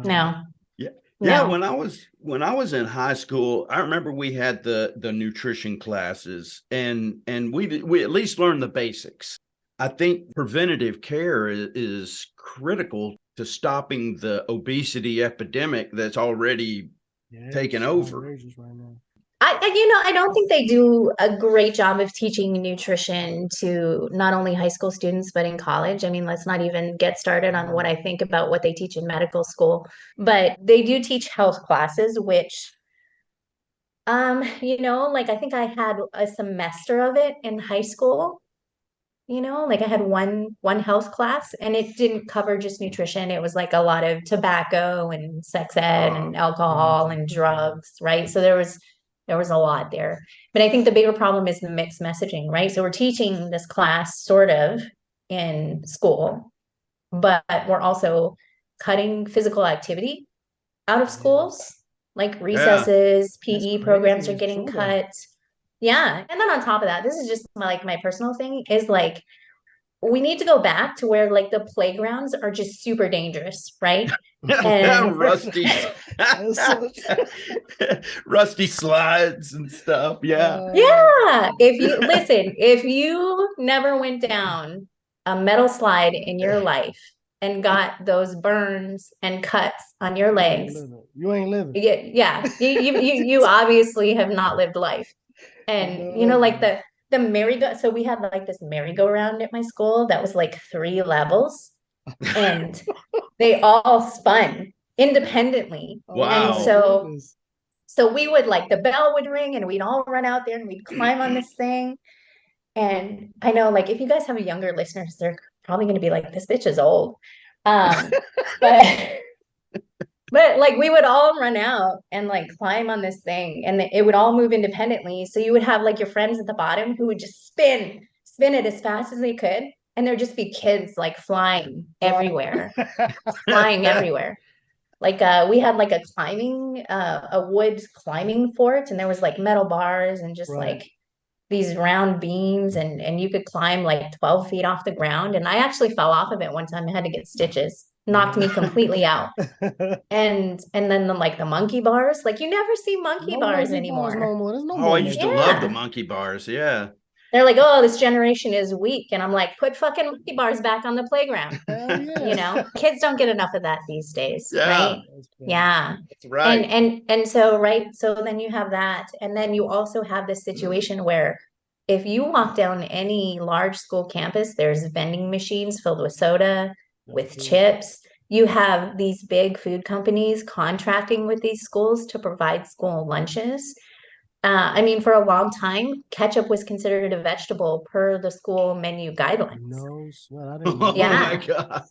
No. Yeah. No. When I was in high school, I remember we had the nutrition classes, and we at least learned the basics. I think preventative care is critical to stopping the obesity epidemic that's already taken over. Right now. I don't think they do a great job of teaching nutrition to not only high school students, but in college. I mean, let's not even get started on what I think about what they teach in medical school, but they do teach health classes, which, like I think I had a semester of it in high school. Like I had one health class, and it didn't cover just nutrition. It was like a lot of tobacco and sex ed and alcohol and drugs, right? So there was a lot there. But I think the bigger problem is the mixed messaging, right? So we're teaching this class sort of in school, but we're also cutting physical activity out of schools, like recesses, PE programs are getting cut. Yeah. And then on top of that, this is just my personal thing is like, we need to go back to where like the playgrounds are just super dangerous, right? And rusty slides and stuff. Yeah. Yeah. If you never went down a metal slide in your life and got those burns and cuts on your legs, you ain't living. Yeah. You obviously have not lived life. And like the merry-go, so we had like this merry-go-round at my school that was like 3 levels, and they all spun independently. Wow. And so we would like the bell would ring and we'd all run out there and we'd climb on this thing. And I know like if you guys have younger listeners, they're probably going to be like, this bitch is old. But like we would all run out and like climb on this thing, and it would all move independently. So you would have like your friends at the bottom who would just spin it as fast as they could. And there'd just be kids like flying everywhere, flying everywhere. Like we had like a wood climbing fort, and there was like metal bars and just like these round beams, and you could climb like 12 feet off the ground. And I actually fell off of it one time. I had to get stitches, knocked me completely out. And then the monkey bars, like you never see monkey bars anymore. I used to love the monkey bars. Yeah. They're like, oh, this generation is weak. And I'm like, put fucking monkey bars back on the playground. Kids don't get enough of that these days. Right. Yeah. That's right. And so, right. So then you have that. And then you also have this situation where if you walk down any large school campus, there's vending machines filled with soda, with chips. You have these big food companies contracting with these schools to provide school lunches. I mean, for a long time, ketchup was considered a vegetable per the school menu guidelines. No sweat. I didn't know. Oh my God.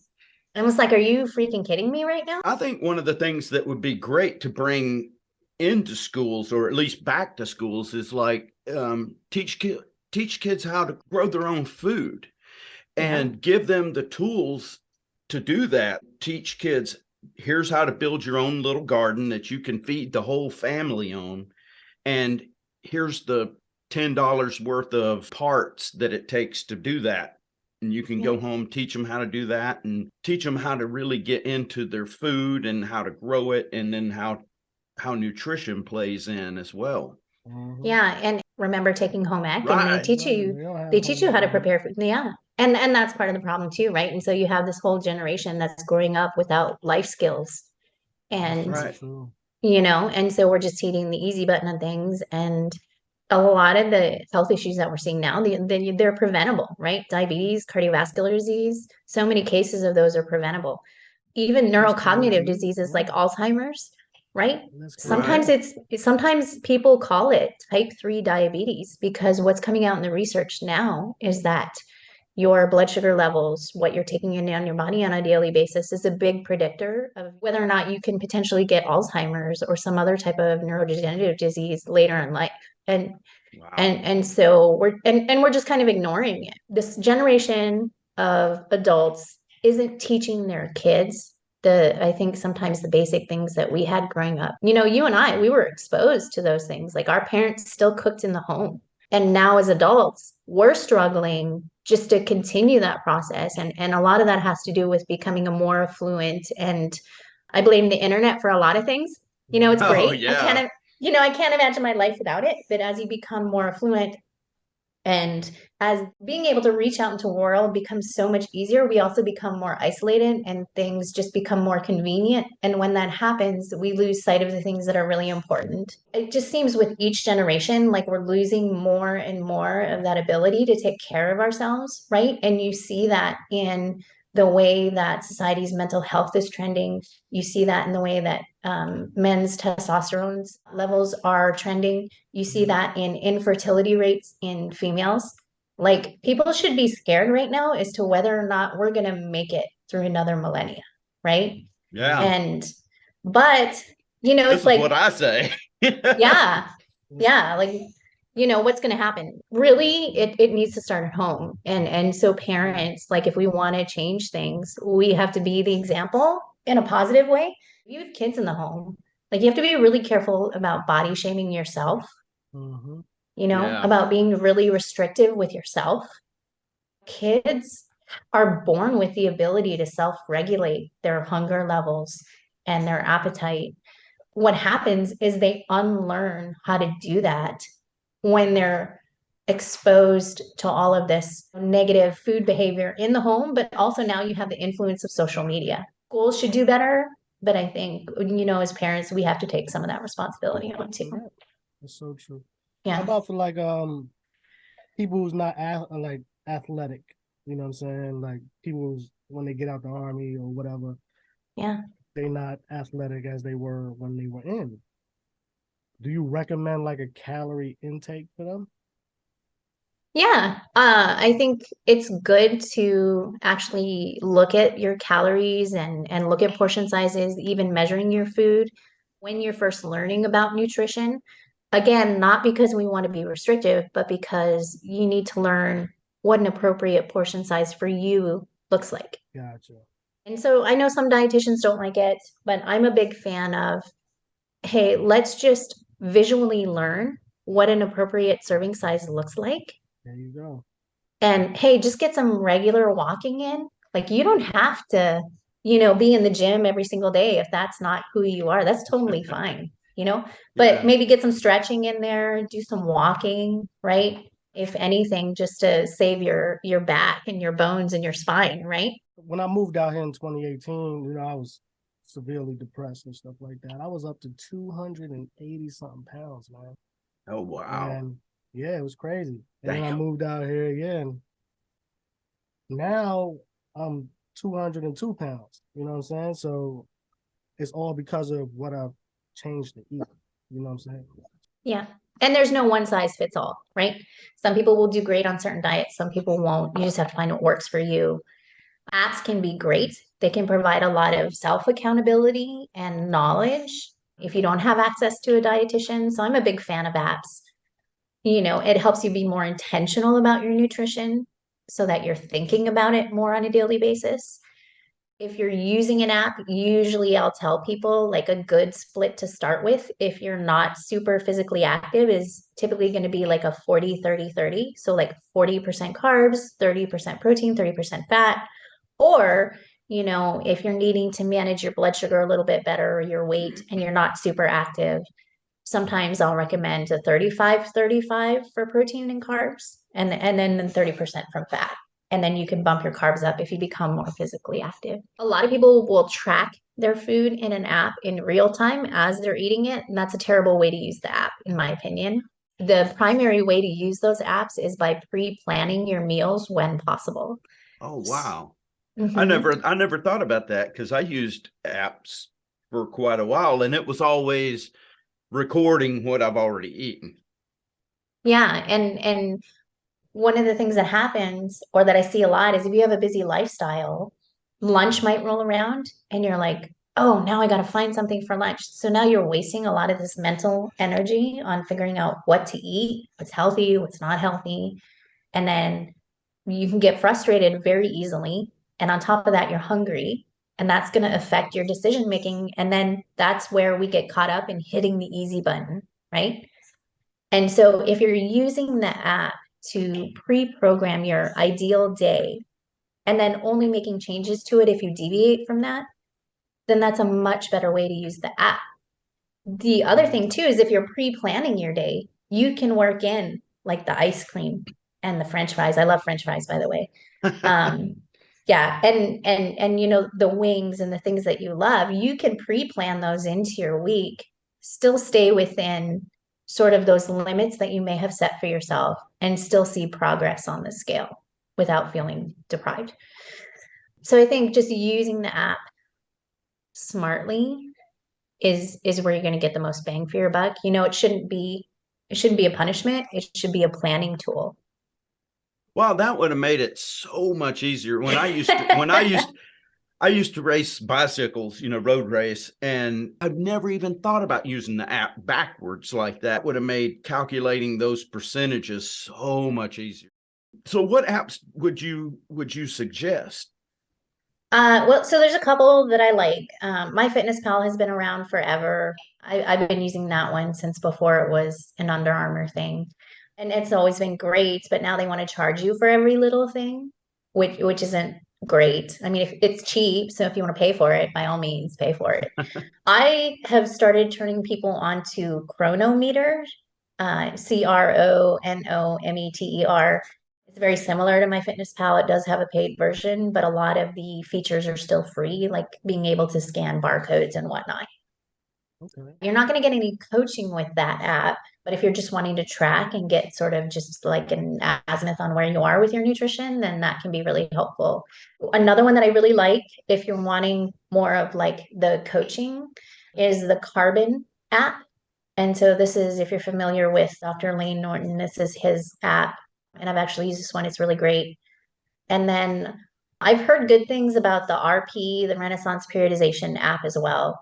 I was like, are you freaking kidding me right now? I think one of the things that would be great to bring into schools, or at least back to schools, is like teach kids how to grow their own food and give them the tools to do that. Teach kids, here's how to build your own little garden that you can feed the whole family on. And here's the $10 worth of parts that it takes to do that. And you can go home, teach them how to do that, and teach them how to really get into their food and how to grow it, and then how nutrition plays in as well. Yeah, and remember taking home ec, and Right. they teach you how to prepare food. Yeah. And that's part of the problem too, right? And so you have this whole generation that's growing up without life skills. And Right. you know, and so we're just hitting the easy button on things. And a lot of the health issues that we're seeing now, they're preventable, right? Diabetes, cardiovascular disease, so many cases of those are preventable. Even neurocognitive diseases like Alzheimer's, right? Sometimes people call it type 3 diabetes, because what's coming out in the research now is that your blood sugar levels, what you're taking in on your body on a daily basis, is a big predictor of whether or not you can potentially get Alzheimer's or some other type of neurodegenerative disease later in life. And so we're just kind of ignoring it. This generation of adults isn't teaching their kids I think sometimes the basic things that we had growing up. You know, you and I, we were exposed to those things. Like our parents still cooked in the home. And now as adults, we're struggling just to continue that process. And a lot of that has to do with becoming a more affluent. And I blame the internet for a lot of things. You know, it's great. I can't imagine my life without it. But as you become more affluent, and as being able to reach out into the world becomes so much easier, we also become more isolated, and things just become more convenient. And when that happens, we lose sight of the things that are really important. It just seems with each generation, like we're losing more and more of that ability to take care of ourselves, right? And you see that in the way that society's mental health is trending. You see that in the way that men's testosterone levels are trending. You see that in infertility rates in females. Like, people should be scared right now as to whether or not we're going to make it through another millennia, right? Yeah. But This it's like what I say. yeah, like, what's going to happen? Really, it needs to start at home. And so parents, like, if we want to change things, we have to be the example in a positive way. If you have kids in the home, like, you have to be really careful about body shaming yourself, about being really restrictive with yourself. Kids are born with the ability to self-regulate their hunger levels and their appetite. What happens is they unlearn how to do that when they're exposed to all of this negative food behavior in the home, but also now you have the influence of social media. Schools should do better, but I think, as parents, we have to take some of that responsibility on too. That's so true. Yeah. How about for like people who's not like athletic, you know what I'm saying? Like people who's, when they get out the army or whatever, they're not athletic as they were when they were in. Do you recommend like a calorie intake for them? Yeah, I think it's good to actually look at your calories and look at portion sizes, even measuring your food when you're first learning about nutrition. Again, not because we want to be restrictive, but because you need to learn what an appropriate portion size for you looks like. Gotcha. And so I know some dietitians don't like it, but I'm a big fan of, hey, let's just visually learn what an appropriate serving size looks like. There you go. And hey, just get some regular walking in. Like, you don't have to, be in the gym every single day if that's not who you are. That's totally fine, but maybe get some stretching in there, do some walking, right? If anything, just to save your back and your bones and your spine, right? When I moved out here in 2018, I was severely depressed and stuff like that. I was up to 280 something pounds, man. Oh, wow. And yeah, it was crazy. And then I moved out here again. Now I'm 202 pounds. You know what I'm saying? So it's all because of what I've changed to eat. You know what I'm saying? Yeah. And there's no one size fits all, right? Some people will do great on certain diets. Some people won't. You just have to find what works for you. Apps can be great. They can provide a lot of self-accountability and knowledge. if you don't have access to a dietitian. So I'm a big fan of apps. It helps you be more intentional about your nutrition so that you're thinking about it more on a daily basis. If you're using an app, usually I'll tell people like a good split to start with, if you're not super physically active, is typically going to be like a 40-30-30. So like 40% carbs, 30% protein, 30% fat. Or, if you're needing to manage your blood sugar a little bit better or your weight and you're not super active, sometimes I'll recommend a 35-35 for protein and carbs, and then 30% from fat. And then you can bump your carbs up if you become more physically active. A lot of people will track their food in an app in real time as they're eating it. And that's a terrible way to use the app, in my opinion. The primary way to use those apps is by pre-planning your meals when possible. Oh, wow. Mm-hmm. I never thought about that, because I used apps for quite a while and it was always recording what I've already eaten. Yeah. And one of the things that happens, or that I see a lot, is if you have a busy lifestyle, lunch might roll around and you're like, oh, now I got to find something for lunch. So now you're wasting a lot of this mental energy on figuring out what to eat, what's healthy, what's not healthy. And then you can get frustrated very easily. And on top of that, you're hungry. And that's going to affect your decision making. And then that's where we get caught up in hitting the easy button, right? And so if you're using the app to pre-program your ideal day and then only making changes to it if you deviate from that, then that's a much better way to use the app. The other thing too is if you're pre-planning your day, you can work in like the ice cream and the French fries. I love French fries, by the way. Yeah, and the wings and the things that you love, you can pre-plan those into your week, still stay within sort of those limits that you may have set for yourself, and still see progress on the scale without feeling deprived. So I think just using the app smartly is where you're going to get the most bang for your buck. It shouldn't be a punishment. It should be a planning tool. Wow, that would have made it so much easier. I used to race bicycles, road race, and I've never even thought about using the app backwards like that. Would have made calculating those percentages so much easier. So what apps would you suggest? Well, so there's a couple that I like. MyFitnessPal has been around forever. I've been using that one since before it was an Under Armour thing. And it's always been great, but now they want to charge you for every little thing, which isn't great. I mean, if it's cheap, so if you want to pay for it, by all means, pay for it. I have started turning people onto Chronometer, Chronometer. It's very similar to MyFitnessPal. It does have a paid version, but a lot of the features are still free, like being able to scan barcodes and whatnot. Okay. You're not going to get any coaching with that app, but if you're just wanting to track and get sort of just like an azimuth on where you are with your nutrition, then that can be really helpful. Another one that I really like, if you're wanting more of like the coaching, is the Carbon app. And so this is, if you're familiar with Dr. Lane Norton, this is his app. And I've actually used this one. It's really great. And then I've heard good things about the RP, the Renaissance Periodization app as well.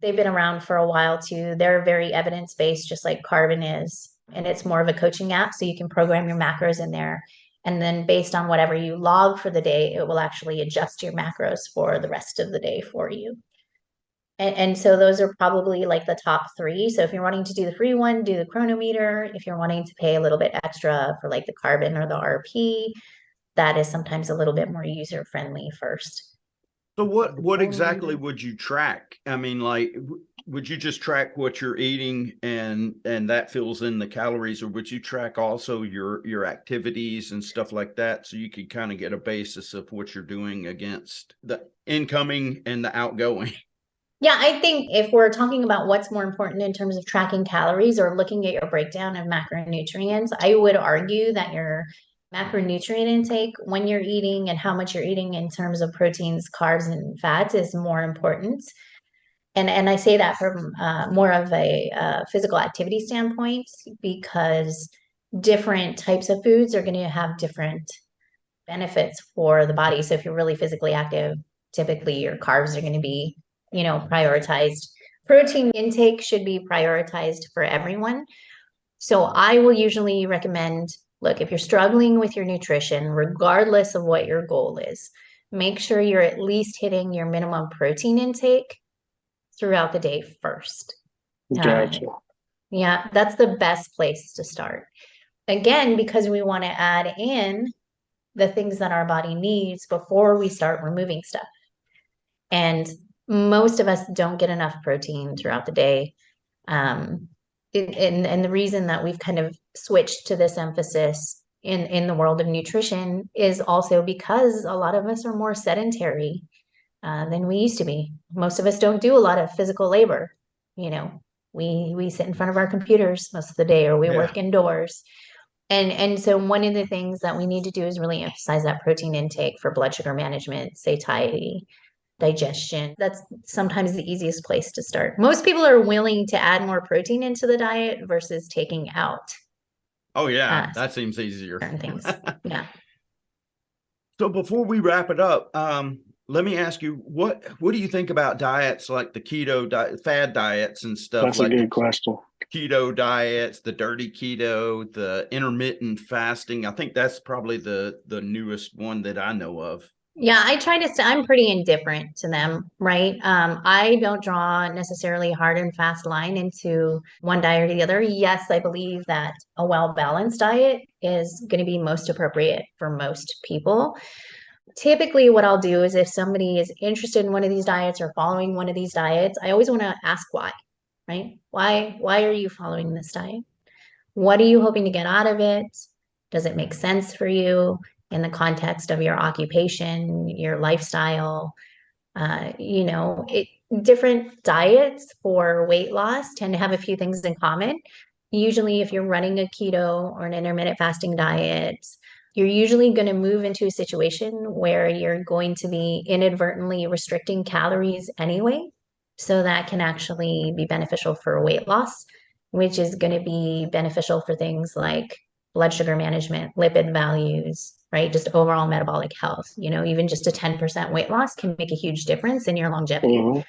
They've been around for a while too. They're very evidence-based, just like Carbon is. And it's more of a coaching app. So you can program your macros in there. And then based on whatever you log for the day, it will actually adjust your macros for the rest of the day for you. And so those are probably like the top three. So if you're wanting to do the free one, do the Chronometer. If you're wanting to pay a little bit extra for like the Carbon or the RP, that is sometimes a little bit more user friendly first. So what exactly would you track? I mean, like, would you just track what you're eating and that fills in the calories, or would you track also your activities and stuff like that, so you could kind of get a basis of what you're doing against the incoming and the outgoing? Yeah, I think if we're talking about what's more important in terms of tracking calories or looking at your breakdown of macronutrients, I would argue that your macronutrient intake when you're eating and how much you're eating in terms of proteins, carbs, and fats is more important. And I say that from more of a physical activity standpoint, because different types of foods are going to have different benefits for the body. So if you're really physically active, typically your carbs are going to be, prioritized protein intake should be prioritized for everyone. So I will usually recommend, look, if you're struggling with your nutrition, regardless of what your goal is, make sure you're at least hitting your minimum protein intake throughout the day first. Gotcha. Yeah, that's the best place to start. Again, because we want to add in the things that our body needs before we start removing stuff. And most of us don't get enough protein throughout the day. And the reason that we've kind of switched to this emphasis in the world of nutrition is also because a lot of us are more sedentary than we used to be. Most of us don't do a lot of physical labor. You know, we sit in front of our computers most of the day, or we work indoors. And so one of the things that we need to do is really emphasize that protein intake for blood sugar management, satiety, digestion. That's sometimes the easiest place to start. Most people are willing to add more protein into the diet versus taking out. Oh yeah, that seems easier. Certain things. Yeah. So before we wrap it up, let me ask you, what do you think about diets like the keto diet, fad diets and stuff? That's like a good question. Keto diets, the dirty keto, the intermittent fasting. I think that's probably the newest one that I know of. Yeah, I try to I'm pretty indifferent to them, right? I don't draw necessarily a hard and fast line into one diet or the other. Yes, I believe that a well-balanced diet is going to be most appropriate for most people. Typically, what I'll do is if somebody is interested in one of these diets or following one of these diets, I always want to ask why, right? Why are you following this diet? What are you hoping to get out of it? Does it make sense for you in the context of your occupation, your lifestyle? Different diets for weight loss tend to have a few things in common. Usually, if you're running a keto or an intermittent fasting diet, you're usually going to move into a situation where you're going to be inadvertently restricting calories anyway. So that can actually be beneficial for weight loss, which is going to be beneficial for things like blood sugar management, lipid values, right? Just overall metabolic health. Even just a 10% weight loss can make a huge difference in your longevity.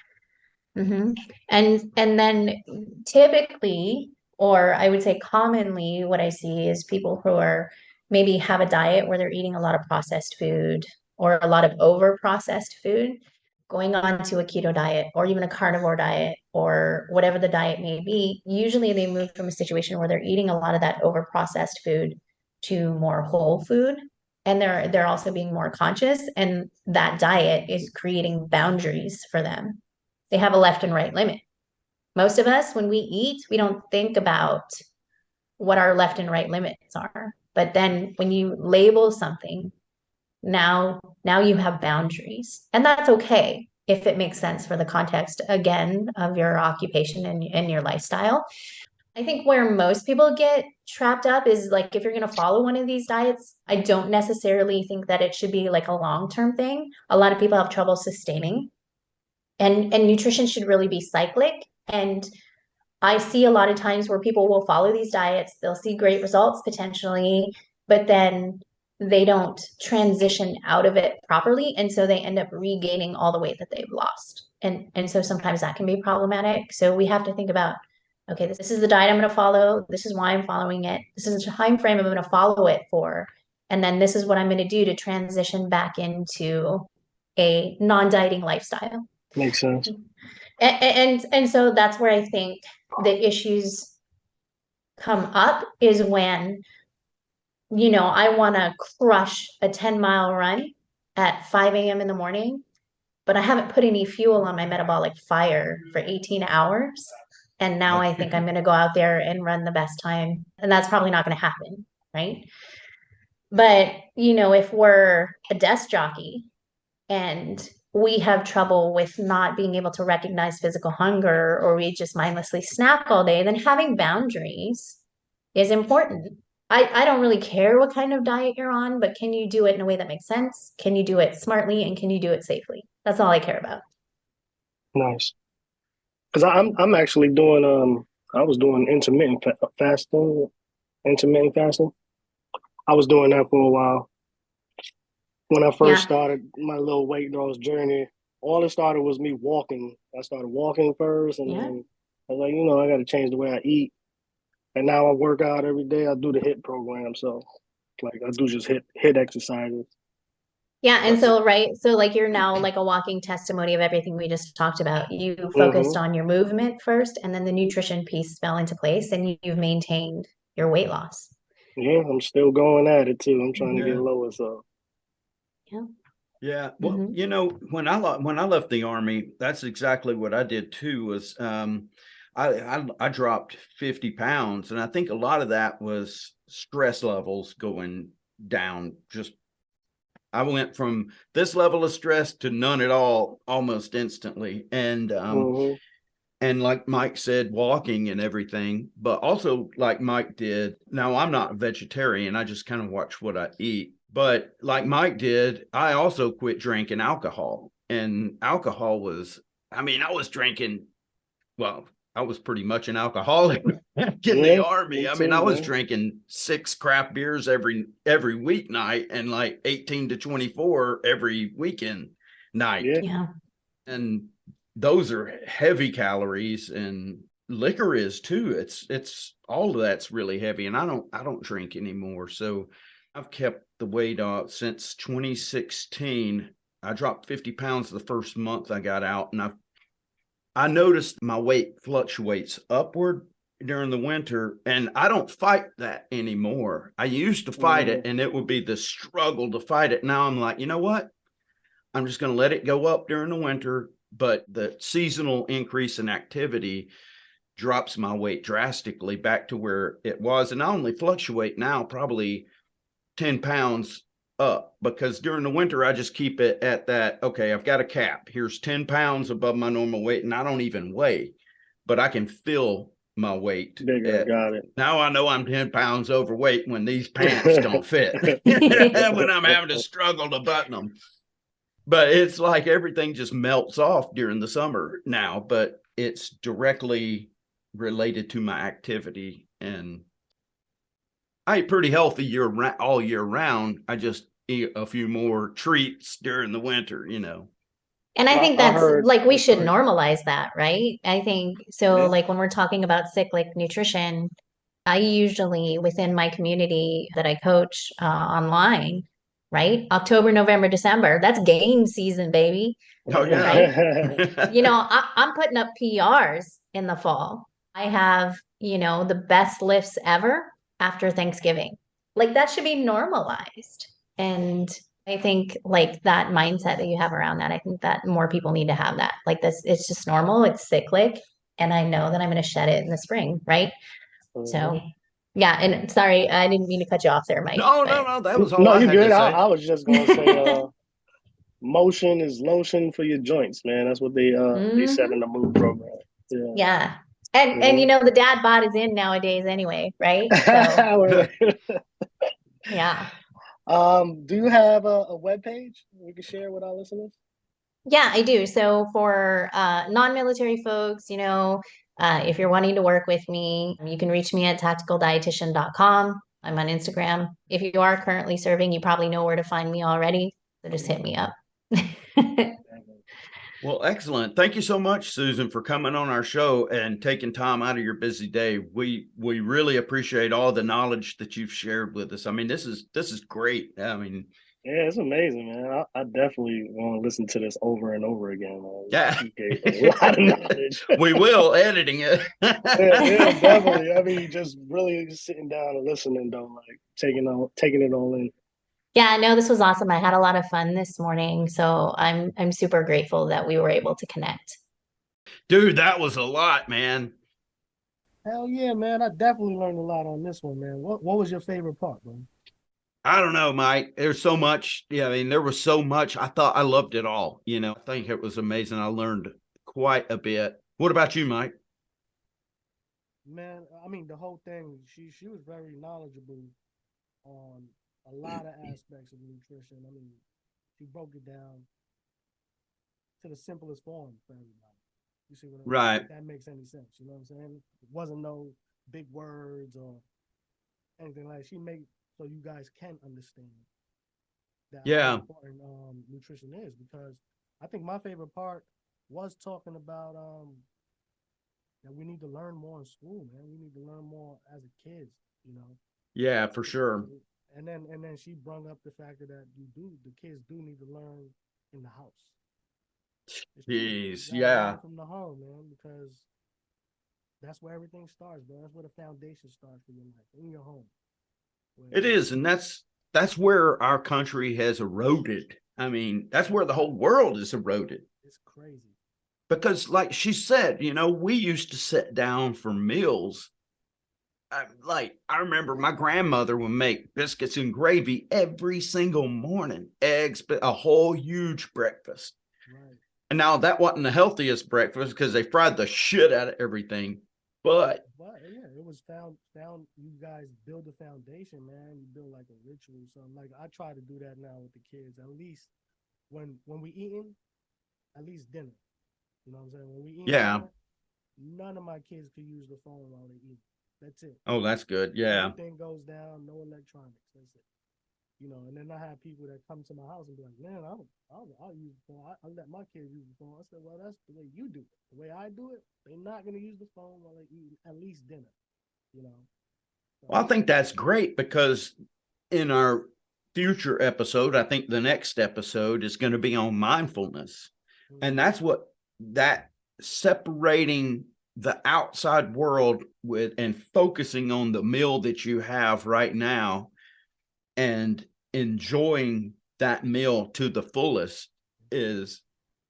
Mm-hmm. And then typically, or I would say commonly, what I see is people who are maybe have a diet where they're eating a lot of processed food or a lot of over processed food, going on to a keto diet or even a carnivore diet or whatever the diet may be. Usually they move from a situation where they're eating a lot of that over processed food to more whole food. And they're also being more conscious, and that diet is creating boundaries for them. They have a left and right limit. Most of us, when we eat, we don't think about what our left and right limits are. But then when you label something, now you have boundaries. And that's okay if it makes sense for the context, again, of your occupation and your lifestyle. I think where most people get trapped up is like if you're going to follow one of these diets, I don't necessarily think that it should be like a long-term thing. A lot of people have trouble sustaining. And nutrition should really be cyclic. And I see a lot of times where people will follow these diets, they'll see great results potentially, but then they don't transition out of it properly. And so they end up regaining all the weight that they've lost. And so sometimes that can be problematic. So we have to think about, okay, this is the diet I'm going to follow. This is why I'm following it. This is the time frame I'm going to follow it for. And then this is what I'm going to do to transition back into a non-dieting lifestyle. Makes sense. And so that's where I think the issues come up is when, I want to crush a 10-mile run at 5 a.m. in the morning, but I haven't put any fuel on my metabolic fire for 18 hours. And now I think I'm going to go out there and run the best time. And that's probably not going to happen, right? But, if we're a desk jockey and we have trouble with not being able to recognize physical hunger, or we just mindlessly snack all day, then having boundaries is important. I don't really care what kind of diet you're on, but can you do it in a way that makes sense? Can you do it smartly, and can you do it safely? That's all I care about. Nice. Because I'm actually doing I was doing intermittent fasting. I was doing that for a while. When I first started my little weight loss journey, all it started was me walking. I started walking first, and Yeah. then I was like, I got to change the way I eat. And now I work out every day. I do the HIIT program, so like I do just HIIT exercises. Yeah, and What's so right, so like you're now like a walking testimony of everything we just talked about. You focused Hmm. on your movement first, and then the nutrition piece fell into place, and you've maintained your weight loss. Yeah, I'm still going at it too. I'm trying to get yeah. lower, so. Yeah. Yeah. Well, Hmm. when I left the Army, that's exactly what I did too, was I dropped 50 pounds, and I think a lot of that was stress levels going down. Just I went from this level of stress to none at all almost instantly. Hmm. And like Mike said, walking and everything, but also like Mike did. Now, I'm not a vegetarian. I just kind of watch what I eat. But like Mike did, I also quit drinking alcohol. And alcohol was, I mean, I was drinking, well, I was pretty much an alcoholic back in the Yeah, Army. me I mean, too, I was man. drinking 6 craft beers every weeknight and like 18 to 24 every weekend night. Yeah. Yeah. And those are heavy calories, and liquor is too. It's all of that's really heavy, and I don't drink anymore. So I've kept the weight off since 2016. I dropped 50 pounds the first month I got out, and I noticed my weight fluctuates upward during the winter, and I don't fight that anymore. I used to fight it, Hmm. and it would be the struggle to fight it. Now I'm like, you know what? I'm just going to let it go up during the winter, but the seasonal increase in activity drops my weight drastically back to where it was. And I only fluctuate now probably 10 pounds up, because during the winter, I just keep it at that. Okay, I've got a cap. Here's 10 pounds above my normal weight, and I don't even weigh, but I can feel my weight Bigger, at. got it. Now I know I'm 10 pounds overweight when these pants don't fit, when I'm having to struggle to button them. But it's like everything just melts off during the summer now, but it's directly related to my activity. And I eat pretty healthy all year round. I just eat a few more treats during the winter. And I think I that's heard. like we Oh, should sorry. normalize that, right? I think so. Yeah. Like when we're talking about cyclic nutrition, I usually within my community that I coach online, right? October, November, December, that's game season, baby, Oh yeah. right? I'm putting up PRs in the fall. I have, the best lifts ever after Thanksgiving. Like that should be normalized. And I think like that mindset that you have around that, I think that more people need to have that. Like this, it's just normal, it's cyclic, and I know that I'm going to shed it in the spring, right? Mhm. So, yeah, and sorry, I didn't mean to cut you off there, Mike, No, no, but no. That was all No, I you had to good. say. I was just gonna say, motion is lotion for your joints, man. That's what they said in Mhm. the Move program. Yeah. Yeah. And Hmm. the dad bod is in nowadays anyway, right? So, Wait, wait. yeah. Do you have a web page we can share with our listeners? Yeah, I do. So for non-military folks, if you're wanting to work with me, you can reach me at tacticaldietitian.com. I'm on Instagram. If you are currently serving, you probably know where to find me already. So just hit me up. Well, excellent. Thank you so much, Susan, for coming on our show and taking time out of your busy day. We really appreciate all the knowledge that you've shared with us. I mean, this is great. I mean, Yeah, it's amazing, man. I definitely want to listen to this over and over again, man. yeah. You gave a lot of knowledge. We will editing it. Yeah, yeah, definitely. I mean, just really just sitting down and listening, though, like taking it all in. Yeah, no, this was awesome. I had a lot of fun this morning, so I'm super grateful that we were able to connect. Dude, that was a lot, man. Hell yeah, man. I definitely learned a lot on this one, man. What was your favorite part, man? I don't know, Mike. There's so much. Yeah, I mean, there was so much. I thought I loved it all. I think it was amazing. I learned quite a bit. What about you, Mike? Man, I mean the whole thing, she was very knowledgeable on a lot of aspects of nutrition. I mean, she broke it down to the simplest form for everybody. You see what Right. if that makes any sense? You know what I'm saying? It wasn't no big words or anything like that. She made so you guys can understand that how Yeah. important nutrition is because I think my favorite part was talking about that we need to learn more in school, man. We need to learn more as a kids, you know. Yeah, for sure. And then she brought up the fact that the kids do need to learn in the house. Jeez, yeah. From the home, man, because that's where everything starts, bro. That's where the foundation starts for your life, in your home. It is, and that's where our country has eroded. I mean, that's where the whole world is eroded. It's crazy. Because like she said, you know, we used to sit down for meals. I remember my grandmother would make biscuits and gravy every single morning, eggs, but a whole huge breakfast. Right. And now that wasn't the healthiest breakfast because they fried the shit out of everything. But yeah, it was found. You guys build a foundation, man. You build like a ritual, something like I try to do that now with the kids. At least when we eating, at least dinner. You know what I'm saying? When we eat, yeah. dinner, none of my kids could use the phone while they eat. That's it. Oh, that's good. Yeah. Everything goes down. No electronics. That's it. You know, and then I have people that come to my house and be like, "Man, I'll use the phone. I let my kids use the phone." I said, "Well, that's the way you do it. The way I do it, they're not gonna use the phone while they eat at least dinner." You know. So, Well, I think that's great because in our future episode, I think the next episode is going to be on mindfulness. And that's what that separating the outside world with and focusing on the meal that you have right now and enjoying that meal to the fullest is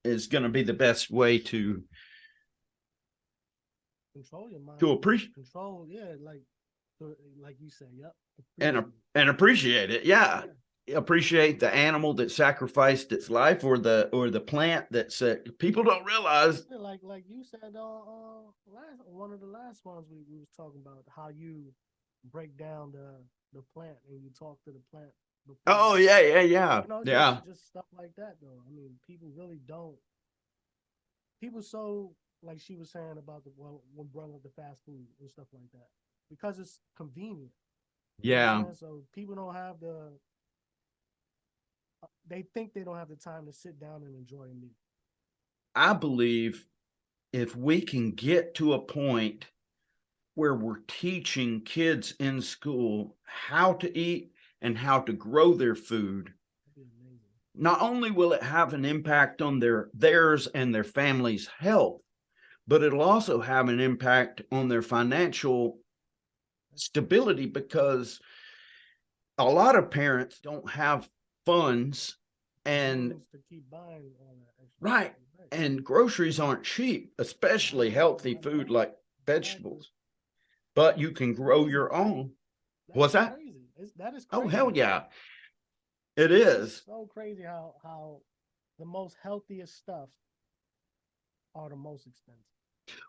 going to be the best way to control your mind. To appreciate control, yeah, like you say, yep. And appreciate it. Yeah. Appreciate the animal that sacrificed its life or the plant that's people don't realize. Yeah, like you said, one of the last ones we was talking about how you break down the plant and you talk to the plant. Oh yeah. You know, just stuff like that though. I mean, people really don't. People so like she was saying about when brought up the fast food and stuff like that because it's convenient. Yeah. So people don't have they think they don't have the time to sit down and enjoy a meal. I believe if we can get to a point where we're teaching kids in school how to eat and how to grow their food, not only will it have an impact on theirs and their family's health, but it'll also have an impact on their financial stability because a lot of parents don't have funds and to keep buying all that extra right. And groceries aren't cheap, especially healthy food like vegetables. But you can grow your own. What's that? Crazy. That is crazy. Oh, hell yeah. It is. It's so crazy how the most healthiest stuff are the most expensive.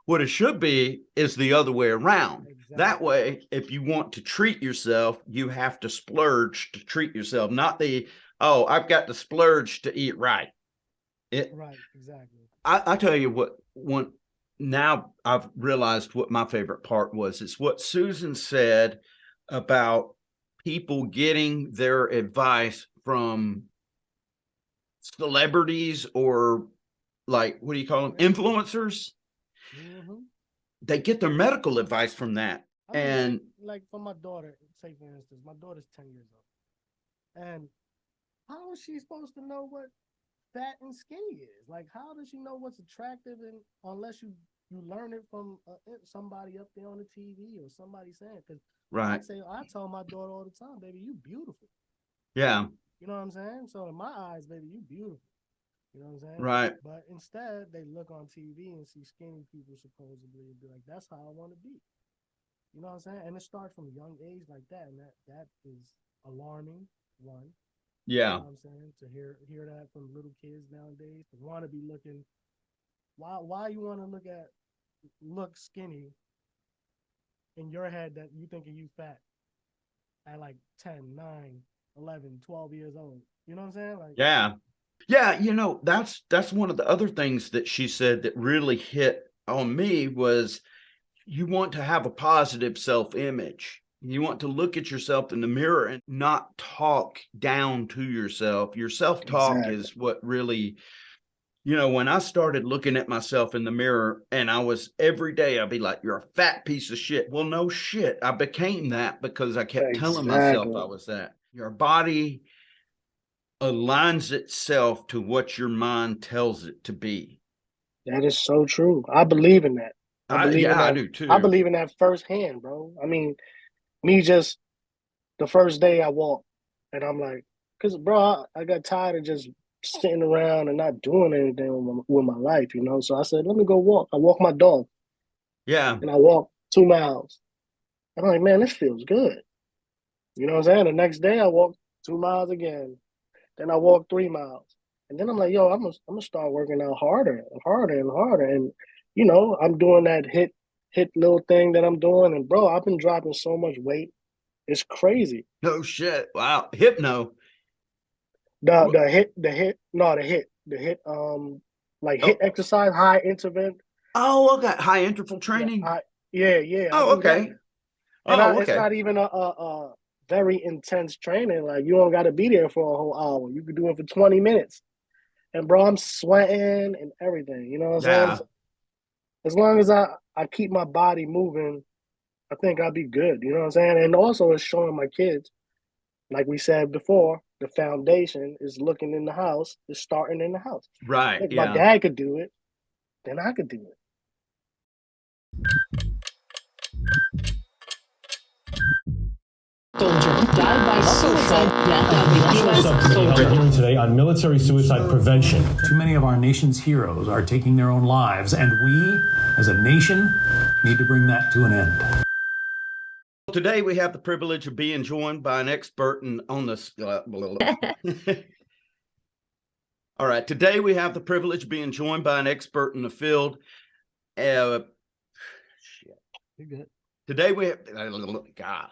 What it should be is the other way around. Exactly. That way, if you want to treat yourself, you have to splurge to treat yourself, not I've got to splurge to eat right. Right, exactly. I tell you what, now I've realized what my favorite part was. It's what Susan said about people getting their advice from celebrities or like, what do you call them? Influencers. Mm-hmm. They get their medical advice from that. I mean, and like for my daughter, say for instance, my daughter's 10 years old. And how is she supposed to know what fat and skinny is? Like, how does she know what's attractive unless you learn it from somebody up there on the TV or somebody saying? Because right. I tell my daughter all the time, baby, you beautiful. Yeah. You know what I'm saying? So in my eyes, baby, you beautiful. You know what I'm saying? Right. But instead, they look on TV and see skinny people supposedly and be like, that's how I want to be. You know what I'm saying? And it starts from a young age like that. And that is alarming, one. Yeah. You know what I'm saying? To hear that from little kids nowadays, to want to be looking, why you want to look skinny in your head that you thinking you fat at like 10, 9, 11, 12 years old. You know what I'm saying? Like, yeah. Yeah, you know, that's one of the other things that she said that really hit on me was you want to have a positive self-image. You want to look at yourself in the mirror and not talk down to yourself. Your self-talk is what really You know, when I started looking at myself in the mirror and every day I'd be like, you're a fat piece of shit. Well, no shit. I became that because I kept telling myself I was that. Your body aligns itself to what your mind tells it to be. That is so true. I believe in that. I believe in that. I do too. I believe in that firsthand, bro. I mean, me just the first day I walked, and I'm like, because bro, I got tired of just sitting around and not doing anything with my life, you know. So I said, let me go walk. I walk my dog. Yeah. And I walked 2 miles. I'm like, man, this feels good. You know what I'm saying? The next day I walked 2 miles again. Then I walked 3 miles. And then I'm like, yo, I'm gonna start working out harder and harder and harder. And you know, I'm doing that hit little thing that I'm doing. And bro, I've been dropping so much weight. It's crazy. No shit. Wow. Hypno. The hit hit exercise, high interval. Oh, okay. High interval training. Yeah. Oh, okay. It's not even a very intense training. Like you don't got to be there for a whole hour. You can do it for 20 minutes. And bro, I'm sweating and everything. You know what I'm saying? So as long as I keep my body moving, I think I'll be good. You know what I'm saying? And also it's showing my kids, like we said before, the foundation is looking in the house, is starting in the house. Right. If my dad could do it, then I could do it. Soldier died by suicide. Death of the U.S. soldier. Hearing today on military suicide prevention. Too many of our nation's heroes are taking their own lives, and we, as a nation, need to bring that to an end. Today we have the privilege of being joined by an expert on the. All right. Today we have the privilege of being joined by an expert in the field. You're good. Today we have, God,